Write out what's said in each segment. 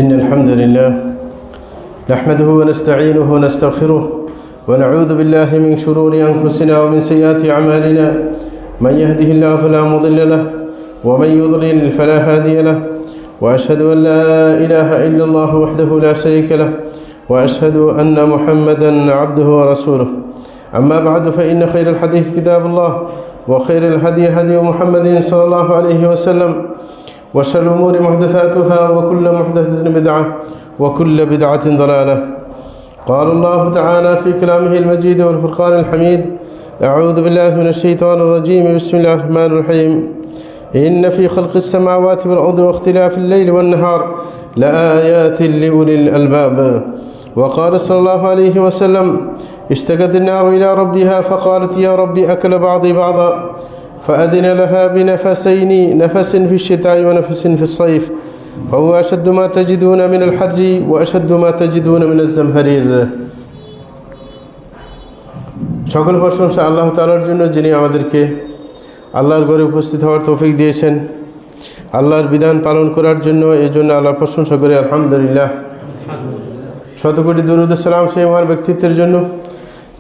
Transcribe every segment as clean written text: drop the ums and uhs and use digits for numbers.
إن الحمد لله نحمده ونستعينه ونستغفره ونعوذ بالله من شرور أنفسنا ومن سيئات أعمالنا من يهده الله فلا مضل له ومن يضلل فلا هادي له وأشهد أن لا إله إلا الله وحده لا شريك له وأشهد أن محمدا عبده ورسوله أما بعد فإن خير الحديث كتاب الله وخير الهدي هدي محمد صلى الله عليه وسلم وشر الأمور محدثاتها وكل محدثة بدعة وكل بدعة ضلالة. قال الله تعالى في كلامه المجيد والفرقان الحميد: أعوذ بالله من الشيطان الرجيم، بسم الله الرحمن الرحيم. إن في خلق السماوات والأرض واختلاف الليل والنهار لآيات لأولي الألباب. وقال صلى الله عليه وسلم: اشتكت النار إلى ربها فقالت يا ربي أكل بعضي بعضا فأذن لها بنفسين، نفس في الشتاء ونفس في الصيف، فهو أشد ما تجدون من الحر وأشد ما تجدون من الزمهرير. সকল প্রশংসা আল্লাহ তাআলার জন্য, যিনি আমাদেরকে আল্লাহর ঘরে উপস্থিত হওয়ার তৌফিক দিয়েছেন আল্লাহর বিধান পালন করার জন্য। এই জন্য আল্লাহর প্রশংসা করি আলহামদুলিল্লাহ। শতকোটি দরুদ ও সালাম সেই মহান ব্যক্তিত্বের জন্য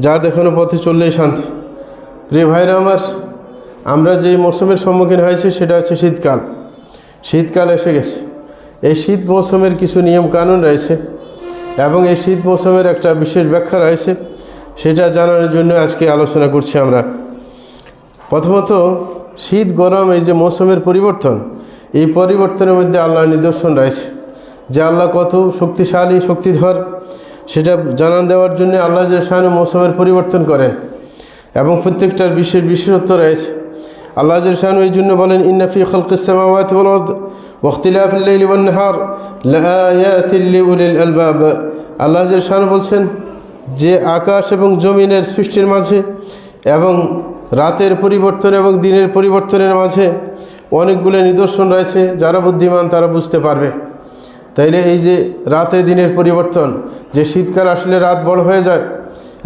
যার দেখানো পথে চললেই শান্তি। প্রিয় ভাইরা আমার, আমরা যেই মৌসুমের সম্মুখীন হয়েছি সেটা হচ্ছে শীতকাল। শীতকাল এসে গেছে। এই শীত মৌসুমের কিছু নিয়ম কানুন রয়েছে এবং এই শীত মৌসুমের একটা বিশেষ ব্যাখ্যা রয়েছে, সেটা জানানোর জন্য আজকে আলোচনা করছি আমরা। প্রথমত, শীত গরম এই যে মৌসুমের পরিবর্তন, এই পরিবর্তনের মধ্যে আল্লাহর নিদর্শন রয়েছে যে আল্লাহ কত শক্তিশালী, শক্তিধর, সেটা জানান দেওয়ার জন্য আল্লাহ শান মৌসুমের পরিবর্তন করেন এবং প্রত্যেকটার বিশেষত্ব রয়েছে। আল্লাহ শান এই জন্য বলেন: ইন্না ফি খালকিস সামাওয়াতি ওয়াল আরদ ওয়া ইখতিলাফিল লাইলি ওয়ান নাহার লাআয়াতিন লিউলিল আলবাব। আল্লাহ শান বলছেন যে আকাশ এবং জমিনের সৃষ্টির মাঝে এবং রাতের পরিবর্তন এবং দিনের পরিবর্তনের মাঝে অনেকগুলো নিদর্শন রয়েছে, যারা বুদ্ধিমান তারা বুঝতে পারবে। তাইলে এই যে রাতে দিনের পরিবর্তন, যে শীতকাল আসলে রাত বড় হয়ে যায়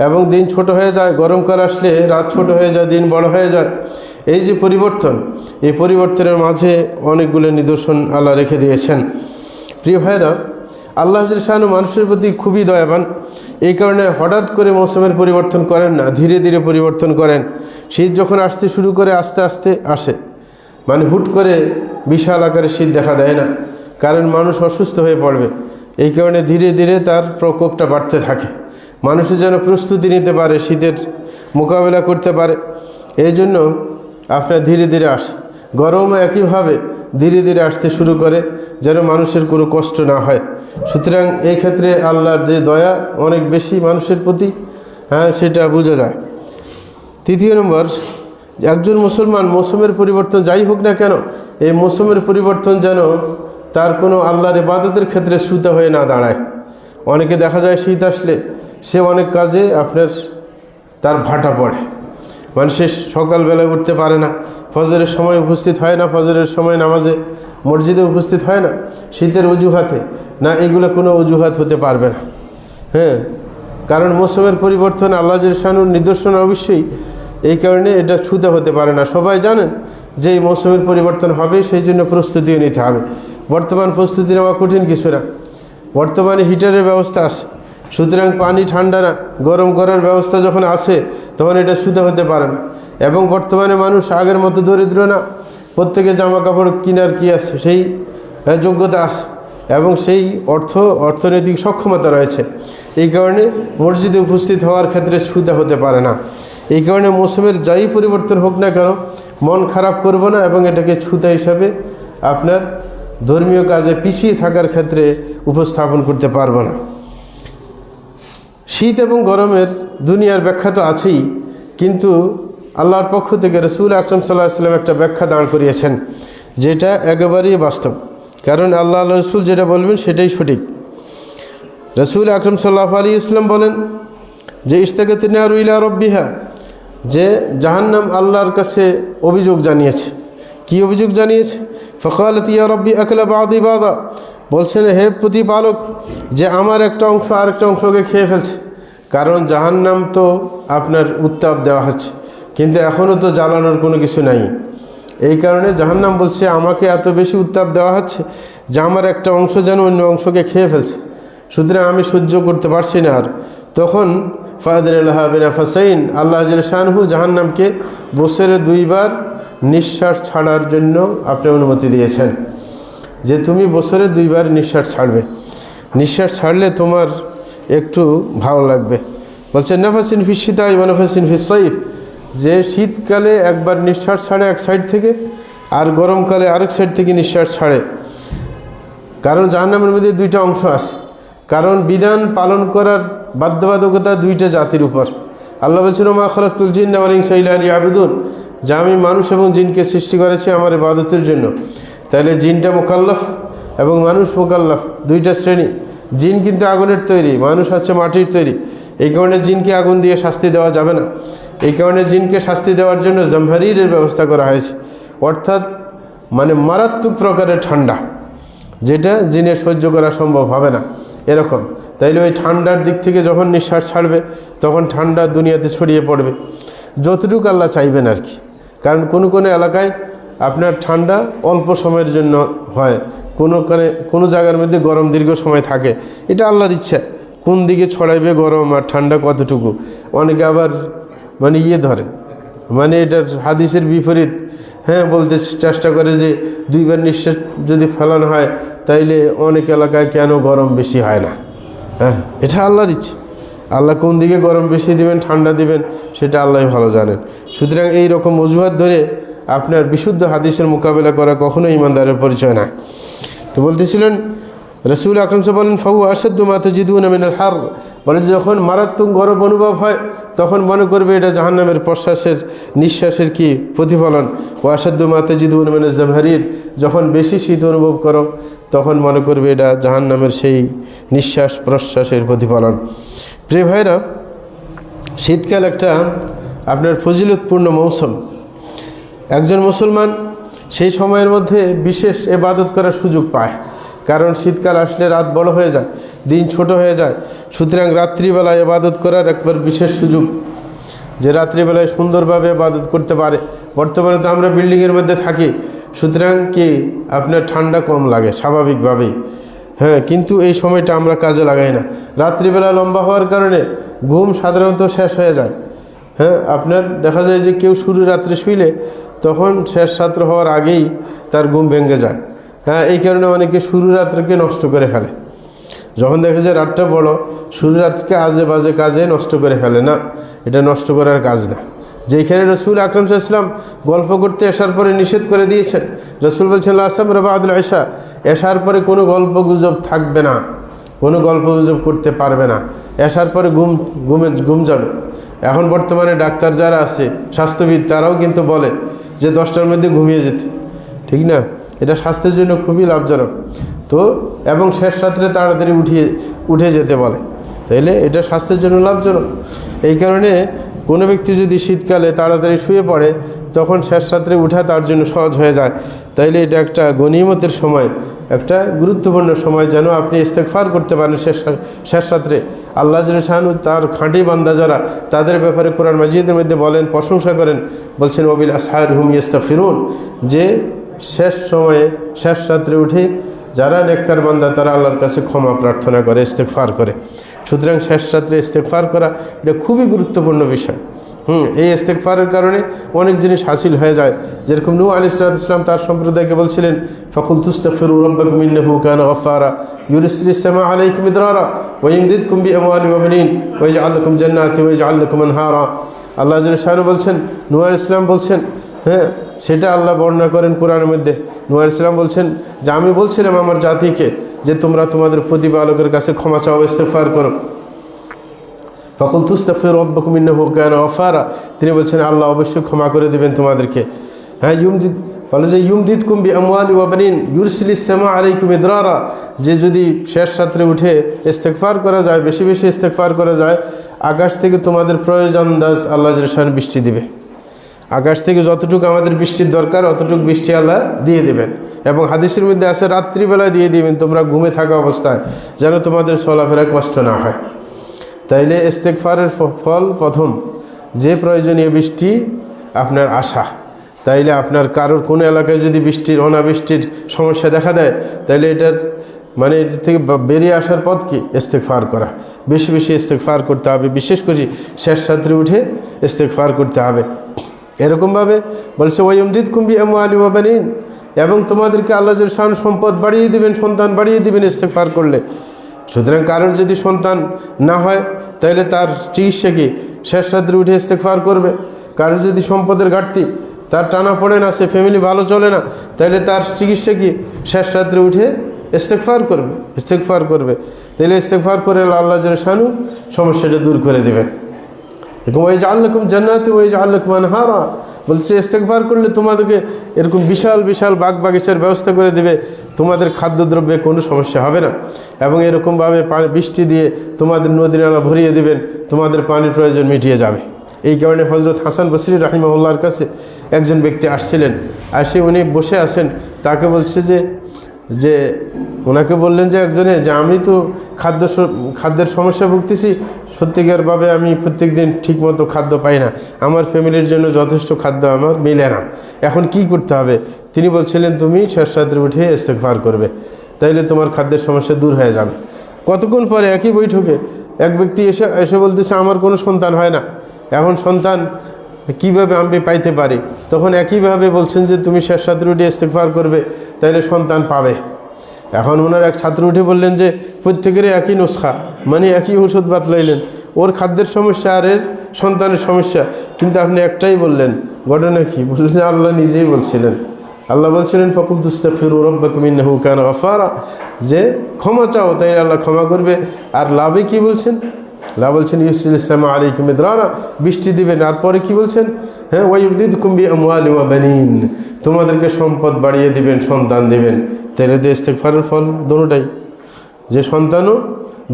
এবং দিন ছোট হয়ে যায়, গরমকাল আসলে রাত ছোট হয়ে যায়, দিন বড় হয়ে যায়, এই যে পরিবর্তন, এই পরিবর্তনের মাঝে অনেকগুলো নিদর্শন আল্লাহ রেখে দিয়েছেন। প্রিয় ভাইরা, আল্লাহ শান মানুষের প্রতি খুবই দয়াবান। এই কারণে হঠাৎ করে মৌসুমের পরিবর্তন করেন না, ধীরে ধীরে পরিবর্তন করেন। শীত যখন আসতে শুরু করে আস্তে আস্তে আসে, মানে হুট করে বিশাল আকারে শীত দেখা দেয় না, কারণ মানুষ অসুস্থ হয়ে পড়বে। এই কারণে ধীরে ধীরে তার প্রকোপটা বাড়তে থাকে, মানুষের যেন প্রস্তুতি নিতে পারে, শীতের মোকাবেলা করতে পারে। এই জন্য আপনার ধীরে ধীরে আসে। গরমও একইভাবে ধীরে ধীরে আসতে শুরু করে, যেন মানুষের কোনো কষ্ট না হয়। সুতরাং এই ক্ষেত্রে আল্লাহর যে দয়া অনেক বেশি মানুষের প্রতি, সেটা বোঝা যায়। তৃতীয় নম্বর, একজন মুসলমান মৌসুমের পরিবর্তন যাই হোক না কেন, এই মৌসুমের পরিবর্তন যেন তার কোনো আল্লাহর ইবাদতের ক্ষেত্রে ছুতা হয়ে না দাঁড়ায়। অনেকে দেখা যায় শীত আসলে সে অনেক কাজে তার ভাটা পড়ে, মানে সে সকালবেলায় উঠতে পারে না, ফজরের সময় উপস্থিত হয় না, ফজরের সময় নামাজে মসজিদে উপস্থিত হয় না, শীতের অজুহাতে না, এগুলো কোনো অজুহাত হতে পারবে না। কারণ মৌসুমের পরিবর্তন আল্লাহ শানুর নিদর্শন অবশ্যই, এই কারণে এটা ছুতে হতে পারে না। সবাই জানেন যে এই মৌসুমের পরিবর্তন হবে, সেই জন্য প্রস্তুতিও নিতে হবে। বর্তমান প্রস্তুতি নেওয়া কঠিন কিছু না, বর্তমানে হিটারের ব্যবস্থা আছে, সুতরাং পানি ঠান্ডা না, গরম করার ব্যবস্থা যখন আসে তখন এটা ছুতে হতে পারে না। এবং বর্তমানে মানুষ আগের মতো দরিদ্র না, প্রত্যেকে জামা কাপড় কেনার কি আছে, সেই যোগ্যতা আছে এবং সেই অর্থনৈতিক সক্ষমতা রয়েছে। এই কারণে মসজিদে উপস্থিত হওয়ার ক্ষেত্রে ছুতে হতে পারে না। এই কারণে মৌসুমের যাই পরিবর্তন হোক না কেন, মন খারাপ করব না এবং এটাকে ছুতা হিসাবে আপনার ধর্মীয় কাজে পিছিয়ে থাকার ক্ষেত্রে উপস্থাপন করতে পারবো না। শীত এবং গরমের দুনিয়ার ব্যাখ্যা তো আছেই, কিন্তু আল্লাহর পক্ষ থেকে রাসূল আকরাম সাল্লাল্লাহু আলাইহি ওয়াসাল্লাম একটা ব্যাখ্যা দাঁড় করিয়েছেন, যেটা একেবারেই বাস্তব। কারণ আল্লাহ রসুল যেটা বলবেন সেটাই সঠিক। রাসূল আকরাম সাল্লাল্লাহু আলাইহি ওয়াসাল্লাম বলেন যে ইশতাকাতিন নারু ইলা রাব্বিহা, যে জাহান্নাম আল্লাহর কাছে অভিযোগ জানিয়েছে। কি অভিযোগ জানিয়েছে? ফাকালাত ইয়া রাব্বি আকলা বাদি বাদা, বলছেন হে প্রতিপালক, যে আমার একটা অংশ আরেকটা অংশকে খেয়ে ফেলছে। কারণ জাহান্নাম তো আপনার উত্তাপ দেওয়া হচ্ছে, কিন্তু এখনও তো জ্বালানোর কোনো কিছু নাই। এই কারণে জাহান্নাম বলছে আমাকে এত বেশি উত্তাপ দেওয়া হচ্ছে যে আমার একটা অংশ যেন অন্য অংশকে খেয়ে ফেলছে, সুতরাং আমি সহ্য করতে পারছি না। আর তখন ফাসাইন আল্লাহ শানহু জাহান্নামকে বছরে 2 বার নিঃশ্বাস ছাড়ার জন্য আপনি অনুমতি দিয়েছেন, যে তুমি বছরে 2 বার নিঃশ্বাস ছাড়বে। নিঃশ্বাস ছাড়লে তোমার একটু ভালো লাগবে। বলছে নাফাসিন ফিস শীতাই ওয়া নাফাসিন ফিস সাইফ, যে শীতকালে একবার নিঃশ্বাস ছাড়ে এক সাইড থেকে, আর গরমকালে আরেক সাইড থেকে নিঃশ্বাস ছাড়ে। কারণ জাহান্নামের মধ্যে 2টা অংশ আছে, কারণ বিধান পালন করার বাধ্যবাধকতা 2টা জাতির উপর। আল্লাহ বলছেন মা খালাকতুল জিন্না ওয়াল ইনসা ইল্লা লিয়াবুদুন, যে আমি মানুষ এবং জিনকে সৃষ্টি করেছি আমার ইবাদতের জন্য। তাহলে জিনটা মুকাল্লাফ এবং মানুষ মুকাল্লাফ, 2টা শ্রেণী। জিন কিন্তু আগুনের তৈরি, মানুষ হচ্ছে মাটির তৈরি। এই কারণে জিনকে আগুন দিয়ে শাস্তি দেওয়া যাবে না। এই কারণে জিনকে শাস্তি দেওয়ার জন্য জামহারিরের ব্যবস্থা করা হয়েছে, অর্থাৎ মানে মারাত্মক প্রকারের ঠান্ডা, যেটা জিনের সহ্য করা সম্ভব হবে না এরকম। তাইলে ওই ঠান্ডার দিক থেকে যখন নিঃশ্বাস ছাড়বে তখন ঠান্ডা দুনিয়াতে ছড়িয়ে পড়বে, যতটুকু আল্লাহ চাইবেন আর কি। কারণ কোনো এলাকায় আপনার ঠান্ডা অল্প সময়ের জন্য হয়, কোনো জায়গার মধ্যে গরম দীর্ঘ সময় থাকে, এটা আল্লাহর ইচ্ছা। কোন দিকে ছড়াইবে গরম আর ঠান্ডা কতটুকু, অনেকে আবার মানে ধরে, মানে এটার হাদিসের বিপরীত বলতে চেষ্টা করে যে 2 বার নিঃশ্বাস যদি ফেলানো হয় তাইলে অনেক এলাকায় কেন গরম বেশি হয় না। এটা আল্লাহর ইচ্ছে, আল্লাহ কোন দিকে গরম বেশি দিবেন ঠান্ডা দিবেন সেটা আল্লাহ ভালো জানেন। সুতরাং এই রকম অজুহাত ধরে আপনার বিশুদ্ধ হাদিসের মোকাবেলা করা কখনোই ইমানদারের পরিচয় না। তো বলতেছিলেন রসুল আকরাম সাল্লাল্লাহু আলাইহি ওয়াসাল্লাম ফাহু আশাদ্দু মা তাজিদুনা মিনাল হার, বলে যখন মারাত্মক গরম অনুভব হয় তখন মনে করবে এটা জাহান্নামের নিঃশ্বাসের কি প্রতিফলন। ওয়া আশাদ্দু মা তাজিদুনা মিনাজ জামহারির, যখন বেশি শীত অনুভব করো তখন মনে করবে এটা জাহান্নামের সেই নিঃশ্বাস প্রশ্বাসের প্রতিফলন। প্রিয় ভাইরা, শীতকাল একটা আপনার ফজিলতপূর্ণ মৌসুম। একজন মুসলমান সেই সময়ের মধ্যে বিশেষ ইবাদত করার সুযোগ পায়, কারণ শীতকাল আসলে রাত বড় হয়ে যায়, দিন ছোট হয়ে যায়। সুতরাং রাত্রিবেলায় ইবাদত করার একবার বিশেষ সুযোগ, যে রাত্রিবেলায় সুন্দরভাবে ইবাদত করতে পারে। বর্তমানে তো আমরা বিল্ডিংয়ের মধ্যে থাকি, সুতরাং কি আপনার ঠান্ডা কম লাগে স্বাভাবিকভাবেই, কিন্তু এই সময়টা আমরা কাজে লাগাই না। রাত্রিবেলা লম্বা হওয়ার কারণে ঘুম সাধারণত শেষ হয়ে যায়। আপনার দেখা যায় যে কেউ শুরু রাত্রে শুইলে তখন শেষ রাত্র হওয়ার আগেই তার ঘুম ভেঙে যায়। এই কারণে অনেকে শুরু রাত্রকে নষ্ট করে ফেলে। যখন দেখে যে রাতটা বড়, শুরু রাত্রকে আজে বাজে কাজে নষ্ট করে ফেলে না, এটা নষ্ট করার কাজ না। যেখানে রসুল আকরাম সাল্লাল্লাহু আলাইহি ওয়াসাল্লাম গল্প করতে এশার পরে নিষেধ করে দিয়েছেন, রসুল বলছেন লা সামরা বা'দাল ইশা, এশার পরে কোনো গল্প গুজব থাকবে না, কোনো গল্প গুজব করতে পারবে না। এশার পরে ঘুম যাবে। এখন বর্তমানে ডাক্তার যারা আছে, স্বাস্থ্যবিদ, তারাও কিন্তু বলে যে 10টার মধ্যে ঘুমিয়ে যেতে, ঠিক না? এটা স্বাস্থ্যের জন্য খুবই লাভজনক। তো এবং শেষ রাত্রে তাড়াতাড়ি উঠে যেতে বলে, তাইলে এটা স্বাস্থ্যের জন্য লাভজনক। এই কারণে কোনো ব্যক্তি যদি শীতকালে তাড়াতাড়ি শুয়ে পড়ে তখন শেষ রাত্রে উঠা তার জন্য সহজ হয়ে যায়। তাইলে এটা একটা গনিমতের সময়, একটা গুরুত্বপূর্ণ সময়, যেন আপনি ইস্তেগফার করতে পারেন শেষ রাত্রে। আল্লাহ শানু তার খাঁটি বান্দা যারা, তাদের ব্যাপারে কোরআন মাজিদের মধ্যে বলেন, প্রশংসা করেন, বলছেন ওয়াবিল আসহার হুম ইস্তাগফিরুন, যে শেষ সময়ে শেষ রাত্রে উঠে যারা নেককার বান্দা তারা আল্লাহর কাছে ক্ষমা প্রার্থনা করে, ইস্তেগফার করে। সুতরাং শেষ রাত্রে ইস্তেগফার করা এটা খুবই গুরুত্বপূর্ণ বিষয়। এই ইস্তেগফারের কারণে অনেক জিনিস হাসিল হয়ে যায়। যেরকম নূহ আলাইহিস সালাম তার সম্প্রদায়কে বলছিলেন ফাকুলতু ইস্তাগফিরু রাব্বাকুম ইন্নাহু কানা গাফফারা ইউরসিলিস সামা আলাইকুম মিদরারা ওয়া ইমদিদকুম বিআমওয়ালিন ওয়া বানিন ওয়া ইয়াজআল লাকুম জান্নাতিন ওয়া ইয়াজআল লাকুম আনহারা। আল্লাহ জাল্লাহু বলছেন, নূহ আলাইহিস সালাম বলছেন, সেটা আল্লাহ বর্ণনা করেন কোরআনের মধ্যে। নূহ আলাইহিস সালাম বলছেন যে আমি বলছিলাম আমার জাতিকে যে তোমরা তোমাদের প্রতিপালকের কাছে ক্ষমা চাও, ইস্তেগফার করো। ফাকুলতু ইস্তাগফিরু রাব্বাকুম ইন্নাহু কানা গাফফারা, তিনি বলছেন আল্লাহ অবশ্যই ক্ষমা করে দিবেন তোমাদেরকে। বলে যে ইউমদিদকুম বিআমওয়ালিন ওয়া বানিন ইউরসিলিস সামা আলাইকুম মিদরারা, যে যদি শেষ রাত্রে উঠে ইস্তেগফার করা যায়, বেশি বেশি ইস্তেগফার করা যায়, আকাশ থেকে তোমাদের প্রয়োজন আন্দাজ আল্লাহ জাল্লাহু বৃষ্টি দিবে। আকাশ থেকে যতটুকু আমাদের বৃষ্টির দরকার অতটুকু বৃষ্টি আল্লাহ দিয়ে দেবেন। এবং হাদিসের মধ্যে আছে রাত্রিবেলায় দিয়ে দিবেন, তোমরা ঘুমে থাকা অবস্থায়, যেন তোমাদের চলাফেরা কষ্ট না হয়। তাইলে ইস্তেগফারের ফল প্রথম যে প্রয়োজনীয় বৃষ্টি আপনার আশা, তাইলে আপনার কারোর কোনো এলাকায় যদি বৃষ্টির অনাবৃষ্টির সমস্যা দেখা দেয়, তাইলে এটার মানে এর থেকে বেরিয়ে আসার পথ কি? ইস্তেগফার করা, বেশি বেশি ইস্তেগফার করতে হবে, বিশেষ করে শেষ রাত্রে উঠে ইস্তেগফার করতে হবে। এরকমভাবে বলছে ওয়ায়ুমদিদকুম বিআমওয়ালি ওয়া বানিন, এবং তোমাদেরকে আল্লাহ জল শান সম্পদ বাড়িয়ে দিবেন, সন্তান বাড়িয়ে দিবেন ইস্তেগফার করলে। সুতরাং কারোর যদি সন্তান না হয় তাহলে তার চিকিৎসা কি? শেষ রাত্রে উঠে ইস্তেগফার করবে। কারোর যদি সম্পদের ঘাটতি, তার টানা পড়ে না, সে ফ্যামিলি ভালো চলে না, তাহলে তার চিকিৎসা কি? শেষ রাত্রে উঠে ইস্তেগফার করবে, ইস্তেগফার করবে। তাহলে ইস্তেগফার করে আল্লাহ জল শানু সমস্যাটা দূর করে দেবেন। এরকম ওয়াজআল লাকুম জান্নাতি ওয়াজআল লাকুম আনহারা, বলছে ইস্তেগফার করলে তোমাদেরকে এরকম বিশাল বিশাল বাগ বাগিচার ব্যবস্থা করে দেবে, তোমাদের খাদ্যদ্রব্যে কোনো সমস্যা হবে না। এবং এরকমভাবে বৃষ্টি দিয়ে তোমাদের নদী নালা ভরিয়ে দিবেন, তোমাদের পানির প্রয়োজন মিটিয়ে যাবে। এই কারণে হজরত হাসান বসরি রাহিমাহুল্লাহর কাছে একজন ব্যক্তি আসছিলেন, আসে উনি বসে আছেন, তাকে বলছে যে ওনাকে বললেন যে একজনে যে আমি তো খাদ্যের সমস্যা ভুগতেছি, সত্যিকারভাবে আমি প্রত্যেক দিন ঠিকমতো খাদ্য পাই না, আমার ফ্যামিলির জন্য যথেষ্ট খাদ্য আমার মিলে না, এখন কি করতে হবে? তিনি বলছিলেন তুমি শেষ রাত্রে উঠে ইস্তেগফার করবে, তাইলে তোমার খাদ্যের সমস্যা দূর হয়ে যাবে। কতক্ষণ পরে একই বৈঠকে এক ব্যক্তি এসে বলতেছে আমার কোনো সন্তান হয় না, এখন সন্তান কীভাবে আমি পাইতে পারি? তখন একইভাবে বলছেন যে তুমি শেষ রাত্রে উঠে ইস্তেগফার করবে, তাইলে সন্তান পাবে। এখন ওনার এক ছাত্র উঠে বললেন যে প্রত্যেকেরই একই নুসখা, মানে একই ওষুধ বাতলাইলেন, ওর খাদ্যের সমস্যা আর এর সন্তানের সমস্যা, কিন্তু আপনি একটাই বললেন। ঘটনা কি? বললেন আল্লাহ নিজেই বলছিলেন, আল্লাহ বলছিলেন ফাকুলতু আস্তাগফিরু রাব্বাকুম ইন্নাহু কানা গাফফারা, যে ক্ষমা চাও তাই আল্লাহ ক্ষমা করবে। আর লাভে কি বলছেন? আল্লাহ বলছেন ইউরসিলিস সামা আলাইকুম মিদরারা, বৃষ্টি দিবেন। আর পরে কি বলছেন? হ্যাঁ ওয়ায়ুমদিদকুম বিআমওয়ালি ওয়া বানিন, তোমাদেরকে সম্পদ বাড়িয়ে দিবেন, সন্তান দিবেন। তাহলে তো ইস্তেগফারের ফল দুটোটাই, যে সন্তানও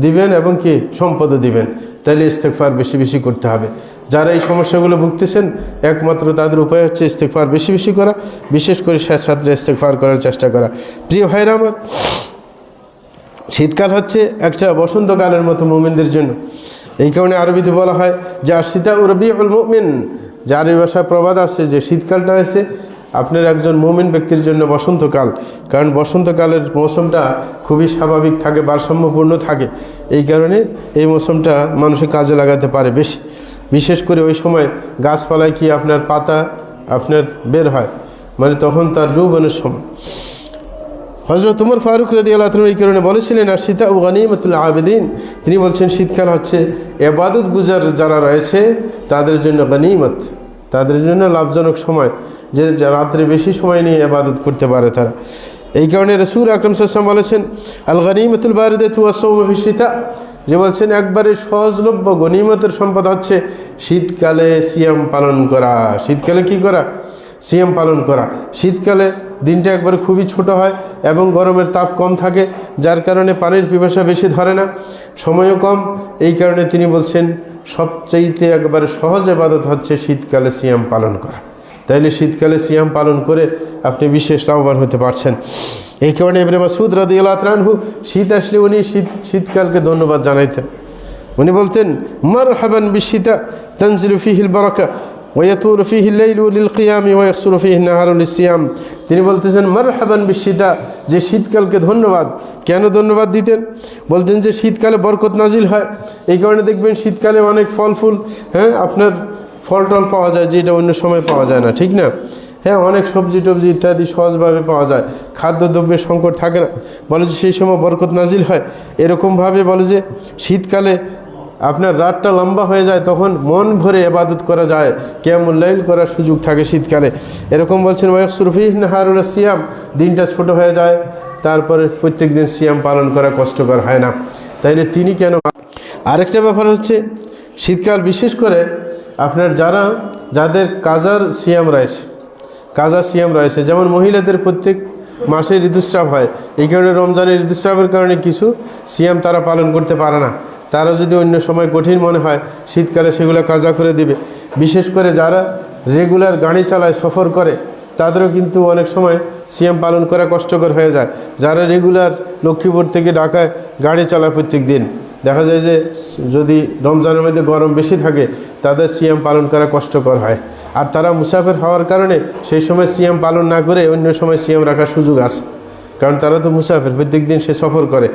দিবেন এবং কি সম্পদও দিবেন। তাহলে ইস্তেগফার বেশি বেশি করতে হবে। যারা এই সমস্যাগুলো ভুগতেছেন একমাত্র তাদের উপায় হচ্ছে ইস্তেগফার বেশি বেশি করা, বিশেষ করে শেষ রাত্রে ইস্তেগফার করার চেষ্টা করা। প্রিয় ভাইরা আমার, শীতকাল হচ্ছে একটা বসন্তকালের মতো মুমিনদের জন্য। এই কারণে আরবিতে বলা হয় যে আশিতা রবিউল মুমিন, যে আরবি ভাষায় প্রবাদ আছে যে শীতকালটা হয়েছে আপনার একজন মুমিন ব্যক্তির জন্য বসন্তকাল। কারণ বসন্তকালের মৌসুমটা খুবই স্বাভাবিক থাকে, ভারসাম্যপূর্ণ থাকে। এই কারণে এই মৌসুমটা মানুষের কাজে লাগাতে পারে বেশি। বিশেষ করে ওই সময় গাছপালায় কি আপনার পাতা আপনার বের হয়, মানে তখন তার যৌবনের সময়। হযরত ওমর ফারুক রাদিয়াল্লাহু তাআলা এই কারণে বলেছিলেন আর শীতা ও গনিমতুল আবেদিন, তিনি বলছেন শীতকাল হচ্ছে ইবাদত গুজার যারা রয়েছে তাদের জন্য গনিমত, তাদের জন্য লাভজনক সময়, যে রাত্রে বেশি সময় নিয়ে ইবাদত করতে পারে তারা। এই কারণে রাসূল আকরাম সাল্লাল্লাহু আলাইহি ওয়াসাল্লাম বলেছেন আল গনিমতুল বারিদাতু ওয়াস-সাওমু ফি শীতা, যে বলছেন একবারে সহজলভ্য গনিমতের সম্পদ হচ্ছে শীতকালে সিয়াম পালন করা। শীতকালে কি করা? সিয়াম পালন করা। শীতকালে দিনটা একবারে খুবই ছোট হয় এবং গরমের তাপ কম থাকে, যার কারণে পানির পিপাসা বেশি ধরে না, সময়ও কম। এই কারণে তিনি বলছেন সবচাইতে একবারে সহজ ইবাদত হচ্ছে শীতকালে সিয়াম পালন করা। তাইলে শীতকালে সিয়াম পালন করে আপনি বিশেষ লাভবান হতে পারছেন। এই কারণে ইবনে মাসউদ রাদিয়াল্লাহু তাআলা আনহু শীত আসলে উনি শীতকালকে ধন্যবাদ জানাইতেন। উনি বলতেন মারহাবান বিশীতা তানজিলু ফীহিল বারাকা ওয়ায়াতুল ফীহিল লাইলু লিল কিয়ামি ওয়া ইয়াকসুরু ফীহিন নাহারু লিসিয়াম। তিনি বলতেছেন মারহাবান বিশীতা, যে শীতকালকে ধন্যবাদ। কেন ধন্যবাদ দিতেন? বলতেন যে শীতকালে বরকত নাজিল হয়। এই কারণে দেখবেন শীতকালে অনেক ফল ফুল, হ্যাঁ আপনার ফল টল পাওয়া যায়, যেটা অন্য সময় পাওয়া যায় না, ঠিক না? হ্যাঁ অনেক সবজি টবজি ইত্যাদি সহজভাবে পাওয়া যায়, খাদ্যদ্রব্যের সংকট থাকে না। বলে যে সেই সময় বরকত নাজিল হয়। এরকমভাবে বলে যে শীতকালে আপনার রাতটা লম্বা হয়ে যায়, তখন মন ভরে ইবাদত করা যায়, কিয়ামুল লাইল করার সুযোগ থাকে শীতকালে। এরকম বলছেন ওয়ায়াকসুরু ফীহিন নাহারু লিসিয়াম, দিনটা ছোট হয়ে যায়, তারপরে প্রত্যেক দিন সিয়াম পালন করা কষ্টকর হয় না। তাইলে তিনি কেন? আরেকটা ব্যাপার হচ্ছে শীতকাল বিশেষ করে আপনার যাদের কাজার সিয়াম রয়েছে, কাজার সিয়াম রয়েছে, যেমন মহিলাদের প্রত্যেক মাসে ঋতুস্রাব হয়, এই কারণে রমজানের ঋতুস্রাবের কারণে কিছু সিয়াম তারা পালন করতে পারে না। তারা যদি অন্য সময় কঠিন মনে হয় শীতকালে সেগুলো কাজা করে দিবে। বিশেষ করে যারা রেগুলার গাড়ি চালায়, সফর করে, তাদেরও কিন্তু অনেক সময় সিয়াম পালন করা কষ্টকর হয়ে যায়। যারা রেগুলার লক্ষ্মীপুর থেকে ঢাকায় গাড়ি চালায় প্রত্যেক দিন, দেখা যায় যে যদি রমজানের মধ্যে গরম বেশি থাকে তাদের সিয়াম পালন করা কষ্টকর হয়, আর তারা মুসাফির হওয়ার কারণে সেই সময় সিয়াম পালন না করে অন্য সময় সিয়াম রাখার সুযোগ আছে, কারণ তারা তো মুসাফির, প্রত্যেক দিন সে সফর করে।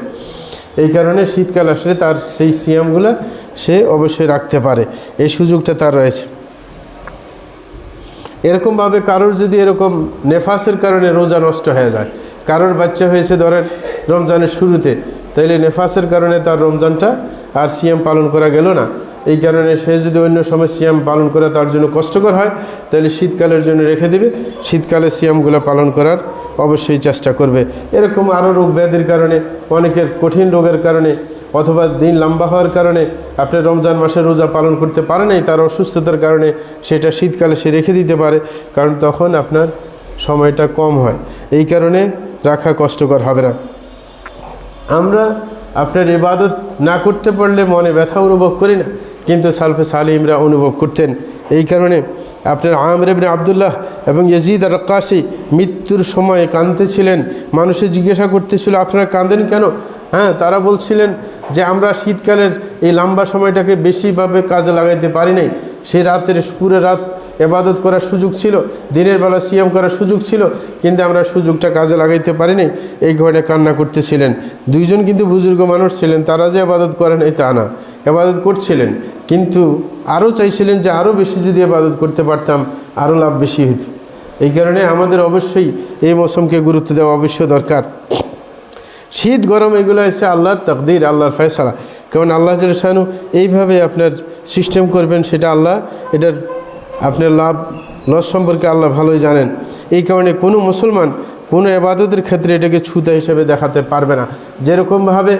এই কারণে শীতকাল আসলে তার সেই সিয়ামগুলো সে অবশ্যই রাখতে পারে, এই সুযোগটা তার রয়েছে। এরকমভাবে কারোর যদি এরকম নেফাসের কারণে রোজা নষ্ট হয়ে যায়, কারোর বাচ্চা হয়েছে ধরেন রমজানের শুরুতে, তাইলে নেফাসের কারণে তার রমজানটা আর সিয়াম পালন করা গেল না, এই কারণে সে যদি অন্য সময় সিয়াম পালন করা তার জন্য কষ্টকর হয়, তাহলে শীতকালের জন্য রেখে দেবে, শীতকালে সিয়ামগুলো পালন করার অবশ্যই চেষ্টা করবে। এরকম আরও রোগ ব্যাধির কারণে, অনেকের কঠিন রোগের কারণে অথবা দিন লম্বা হওয়ার কারণে আপনি রমজান মাসে রোজা পালন করতে পারে নাই, তার অসুস্থতার কারণে সেটা শীতকালে সে রেখে দিতে পারে, কারণ তখন আপনার সময়টা কম হয়, এই কারণে রাখা কষ্টকর হবে না। আমরা আপনার ইবাদত না করতে পারলে মনে ব্যথা অনুভব করি না, কিন্তু সালফে সালিমরা অনুভব করতেন। এই কারণে আপনার আমর ইবনে আবদুল্লাহ এবং ইয়াজিদ আর-রাক্কাশী মৃত্যুর সময় কাঁদতেছিলেন, মানুষে জিজ্ঞাসা করতেছিল আপনারা কাঁদেন কেন? হ্যাঁ, তারা বলছিলেন যে আমরা শীতকালের এই লম্বা সময়টাকে বেশিভাবে কাজে লাগাইতে পারি নাই, সেই রাতের পুরো রাত ইবাদত করার সুযোগ ছিল, দিনের বেলা সিয়াম করার সুযোগ ছিল, কিন্তু আমরা সুযোগটা কাজে লাগাইতে পারি নাই, এই ঘরে কান্না করতেছিলেন। দুইজন কিন্তু বুজুর্গ মানুষ ছিলেন, তারা যে ইবাদত করেন এই তা না, ইবাদত করছিলেন, কিন্তু আরও চাইছিলেন যে আরও বেশি যদি ইবাদত করতে পারতাম আরও লাভ বেশি হতো। এই কারণে আমাদের অবশ্যই এই মৌসুমকে গুরুত্ব দেওয়া অবশ্যই দরকার। শীত গরম এগুলো হচ্ছে আল্লাহর তাকদীর, আল্লাহর ফয়সালা, কারণ আল্লাহ জাল্লাহু এইভাবে আপনার সিস্টেম করবেন, সেটা আল্লাহ, এটার আপনার লাভ লস সম্পর্কে আল্লাহ ভালোই জানেন। এই কারণে কোনো মুসলমান কোনো ইবাদতের ক্ষেত্রে এটাকে ছুতা হিসেবে দেখাতে পারবে না। যেরকমভাবে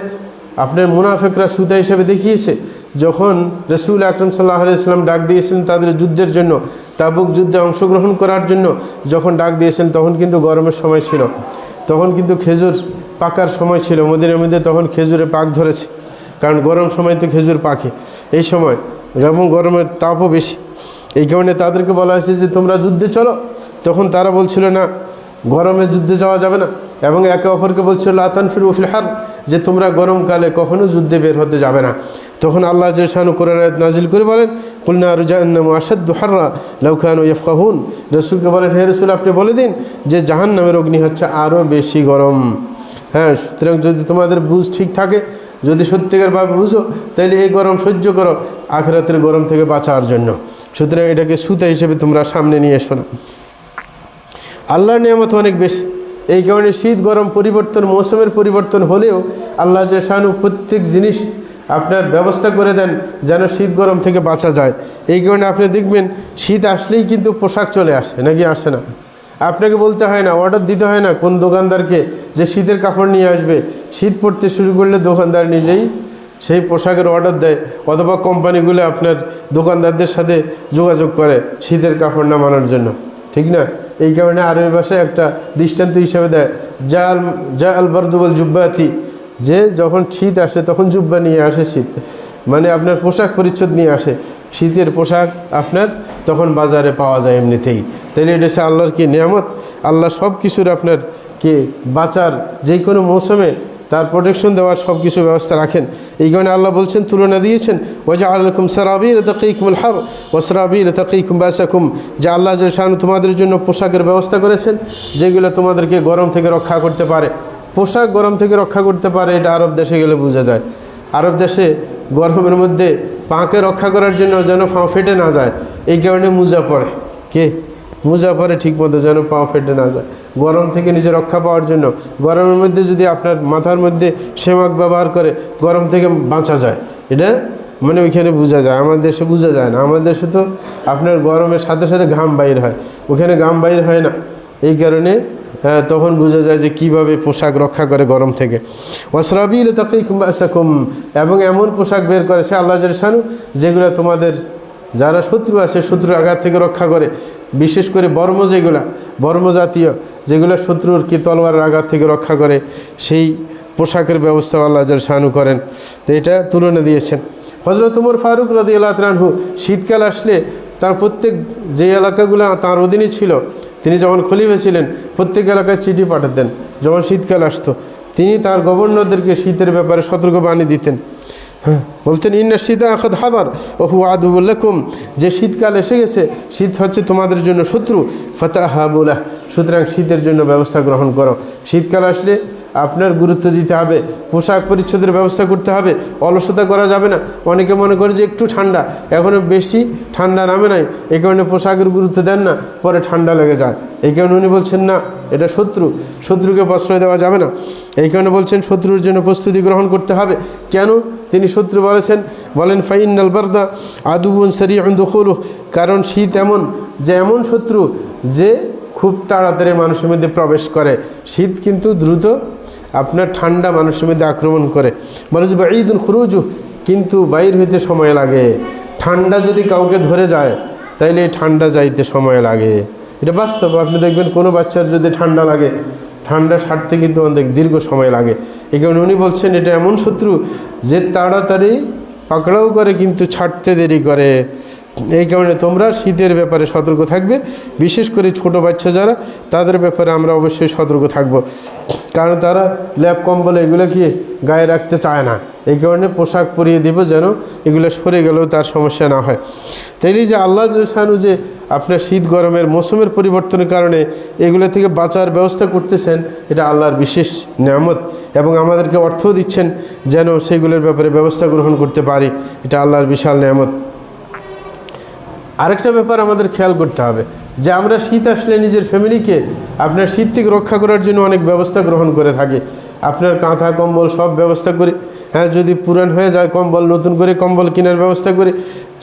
আপনার মুনাফিকরা ছুতা হিসেবে দেখিয়েছে, যখন রাসূল আকরাম সাল্লাল্লাহু আলাইহি ওয়াসাল্লাম ডাক দিয়েছিলেন তাদের যুদ্ধের জন্য, তাবুক যুদ্ধে অংশগ্রহণ করার জন্য যখন ডাক দিয়েছেন, তখন কিন্তু গরমের সময় ছিল, তখন কিন্তু খেজুর পাকার সময় ছিল, মদিনার মধ্যে তখন খেজুরে পাক ধরেছে, কারণ গরম সময় তো খেজুর পাকে এই সময়, এবং গরমের তাপও বেশি। এই কারণে তাদেরকে বলা হয়েছে যে তোমরা যুদ্ধে চলো, তখন তারা বলছিল না গরমে যুদ্ধে যাওয়া যাবে না, এবং একে অপরকে বলছিল লা তানফিরু ফিল হার, যে তোমরা গরমকালে কখনো যুদ্ধে বের হতে যাবে না। তখন আল্লাহ জাল্লাহু কোরআন আয়াত নাজিল করে বলেন কুল নারু জাহান্নামু আশাদ্দু হাররা লাউ কানু ইয়াফকাহুন, রাসূলকে বলেন হে রাসূল আপনি বলে দিন যে জাহান্নামের অগ্নি হচ্ছে আরও বেশি গরম। হ্যাঁ, সুতরাং যদি তোমাদের বুঝ ঠিক থাকে, যদি সত্যিকারভাবে বুঝো, তাহলে এই গরম সহ্য করো আখিরাতের গরম থেকে বাঁচার জন্য। সুতরাং এটাকে সুতা হিসেবে তোমরা সামনে নিয়ে এসো না। আল্লাহর নিয়ামত অনেক বেশি, এই কারণে শীত গরম পরিবর্তন, মৌসুমের পরিবর্তন হলেও আল্লাহ জাল্লাহু প্রত্যেক জিনিস আপনার ব্যবস্থা করে দেন যেন শীত গরম থেকে বাঁচা যায়। এই কারণে আপনি দেখবেন শীত আসলেই কিন্তু পোশাক চলে আসে, নাকি আসে না? আপনাকে বলতে হয় না, অর্ডার দিতে হয় না কোন দোকানদারকে যে শীতের কাপড় নিয়ে আসবে, শীত পড়তে শুরু করলে দোকানদার নিজেই সেই পোশাকের অর্ডার দেয়, অথবা কোম্পানিগুলো আপনার দোকানদারদের সাথে যোগাযোগ করে শীতের কাপড় নামানোর জন্য, ঠিক না? এই কারণে আরবি ভাষায় একটা দৃষ্টান্ত হিসেবে দেয় জা আল বারদু ওয়াল জুব্বাতি, যে যখন শীত আসে তখন জুব্বা নিয়ে আসে শীত, মানে আপনার পোশাক পরিচ্ছদ নিয়ে আসে, শীতের পোশাক আপনার তখন বাজারে পাওয়া যায় এমনিতেই। তাহলে এটা হচ্ছে আল্লাহর কি নিয়ামত। আল্লাহ সব কিছুর আপনার কে বাঁচার যে কোনো মৌসুমে তার প্রোটেকশন দেওয়ার সব কিছু ব্যবস্থা রাখেন। এই কারণে আল্লাহ বলছেন, তুলনা দিয়েছেন ওয়াজআলা লাকুম সারাবিল তাকিকুমুল হার ওয়া সারাবিল তাকিকুম বাসাকুম, যে আল্লাহ জাল্লাহু তোমাদের জন্য পোশাকের ব্যবস্থা করেছেন যেগুলো তোমাদেরকে গরম থেকে রক্ষা করতে পারে। পোশাক গরম থেকে রক্ষা করতে পারে, এটা আরব দেশে গেলে বোঝা যায়। আরব দেশে গরমের মধ্যে পাকে রক্ষা করার জন্য যেন পা ফেটে না যায়, এই কারণে মোজা পরে, কে মোজা পরে ঠিক মতো যেন পা ফেটে না যায়, গরম থেকে নিজে রক্ষা পাওয়ার জন্য। গরমের মধ্যে যদি আপনার মাথার মধ্যে সেমাক ব্যবহার করে গরম থেকে বাঁচা যায়, এটা মানে ওইখানে বোঝা যায়, আমাদের দেশে বোঝা যায় না। আমাদের দেশে তো আপনার গরমের সাথে সাথে ঘাম বাইর হয়, ওখানে ঘাম বাইর হয় না, এই কারণে তখন বোঝা যায় যে কীভাবে পোশাক রক্ষা করে গরম থেকে। ওয়াসরাবিল তাকিকুম বাসাকুম, এবং এমন পোশাক বের করেছে আল্লাহ জাল্লাহু যেগুলো তোমাদের যারা শত্রু আছে শত্রুর আঘাত থেকে রক্ষা করে, বিশেষ করে বর্ম, যেগুলা বর্ম জাতীয়, যেগুলো শত্রুর কি তলোয়ারের আঘাত থেকে রক্ষা করে, সেই পোশাকের ব্যবস্থা আল্লাহ জাল্লাহু করেন। তো এটা তুলনা দিয়েছেন। হযরত ওমর ফারুক রাদিয়াল্লাহু তাআলা আনহু শীতকাল আসলে তার প্রত্যেক যে এলাকাগুলো তার অধীনে ছিল, তিনি যখন খলিফা ছিলেন প্রত্যেক এলাকায় চিঠি পাঠাতেন। যখন শীতকাল আসতো তিনি তার গভর্নরদেরকে শীতের ব্যাপারে সতর্কবাণী দিতেন হ্যাঁ, বলতেন ইন্না শীতা আখাদ হাদার ওহু আদুউল লাকুম, যে শীতকাল এসে গেছে, শীত হচ্ছে তোমাদের জন্য শত্রু, ফাতাহাবুলাহ, সুতরাং শীতের জন্য ব্যবস্থা গ্রহণ করো। শীতকাল আসলে আপনার গুরুত্ব দিতে হবে, পোশাক পরিচ্ছদের ব্যবস্থা করতে হবে, অলসতা করা যাবে না। অনেকে মনে করে যে একটু ঠান্ডা, এখনও বেশি ঠান্ডা নামে নাই, এই কারণে পোশাকের গুরুত্ব দেন না, পরে ঠান্ডা লেগে যায়। এই কারণে উনি বলছেন না, এটা শত্রু, শত্রুকে প্রশ্রয় দেওয়া যাবে না। এই কারণে বলছেন শত্রুর জন্য প্রস্তুতি গ্রহণ করতে হবে। কেন তিনি শত্রু বলেন ফাইনাল বারদা আদুউন সারিউন দুখুলুহ, কারণ শীত এমন যে এমন শত্রু যে খুব তাড়াতাড়ি মানুষের মধ্যে প্রবেশ করে। শীত কিন্তু দ্রুত আপনার ঠান্ডা মানুষের মধ্যে আক্রমণ করে। বলে যে ঈদুল খুরুজু, কিন্তু বাইর হইতে সময় লাগে। ঠান্ডা যদি কাউকে ধরে যায় তাইলে এই ঠান্ডা যাইতে সময় লাগে, এটা বাস্তব। আপনি দেখবেন কোনো বাচ্চার যদি ঠান্ডা লাগে, ঠান্ডা সারতে কিন্তু অনেক দীর্ঘ সময় লাগে। এই কারণে উনি বলছেন এটা এমন শত্রু যে তাড়াতাড়ি পাকড়াও করে কিন্তু ছাড়তে দেরি করে। এই কারণে তোমরা শীতের ব্যাপারে সতর্ক থাকবে, বিশেষ করে ছোট বাচ্চা যারা, তাদের ব্যাপারে আমরা অবশ্যই সতর্ক থাকব, কারণ তারা ল্যাপ কম্বল এগুলো কি গায়ে রাখতে চায় না। এই কারণে পোশাক পরিয়ে দেব যেন এগুলো সরে গেলেও তার সমস্যা না হয়। তাইলে যে আল্লাহ জানু যে আপনার শীত গরমের মৌসুমের পরিবর্তনের কারণে এগুলো থেকে বাঁচার ব্যবস্থা করতেছেন, এটা আল্লাহর বিশেষ নিয়ামত, এবং আমাদেরকে অর্থও দিচ্ছেন যেন সেইগুলোর ব্যাপারে ব্যবস্থা গ্রহণ করতে পারি। এটা আল্লাহর বিশাল নিয়ামত। আরেকটা ব্যাপার আমাদের খেয়াল করতে হবে যে আমরা শীত আসলে নিজের ফ্যামিলিকে আপনার শীত থেকে রক্ষা করার জন্য অনেক ব্যবস্থা গ্রহণ করে থাকি। আপনার কাঁথা কম্বল সব ব্যবস্থা করি। হ্যাঁ, যদি পুরান হয়ে যায় কম্বল, নতুন করে কম্বল কেনার ব্যবস্থা করি,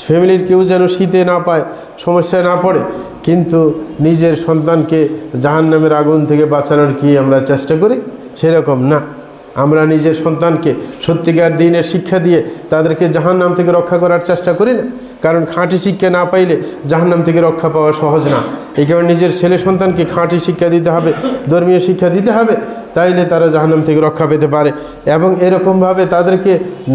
ফ্যামিলির কেউ যেন শীতে না পায়, সমস্যায় না পড়ে। কিন্তু নিজের সন্তানকে জাহান্নামের আগুন থেকে বাঁচানোর কি আমরা চেষ্টা করি? সেরকম না। আমরা নিজের সন্তানকে সত্যিকার দিনের শিক্ষা দিয়ে তাদেরকে জাহান্নাম থেকে রক্ষা করার চেষ্টা করি না, কারণ খাঁটি শিক্ষা না পাইলে জাহান্নাম থেকে রক্ষা পাওয়া সহজ না। এই কারণে নিজের ছেলে সন্তানকে খাঁটি শিক্ষা দিতে হবে, ধর্মীয় শিক্ষা দিতে হবে, তাইলে তারা জাহান্নাম থেকে রক্ষা পেতে পারে। এবং এরকমভাবে তাদেরকে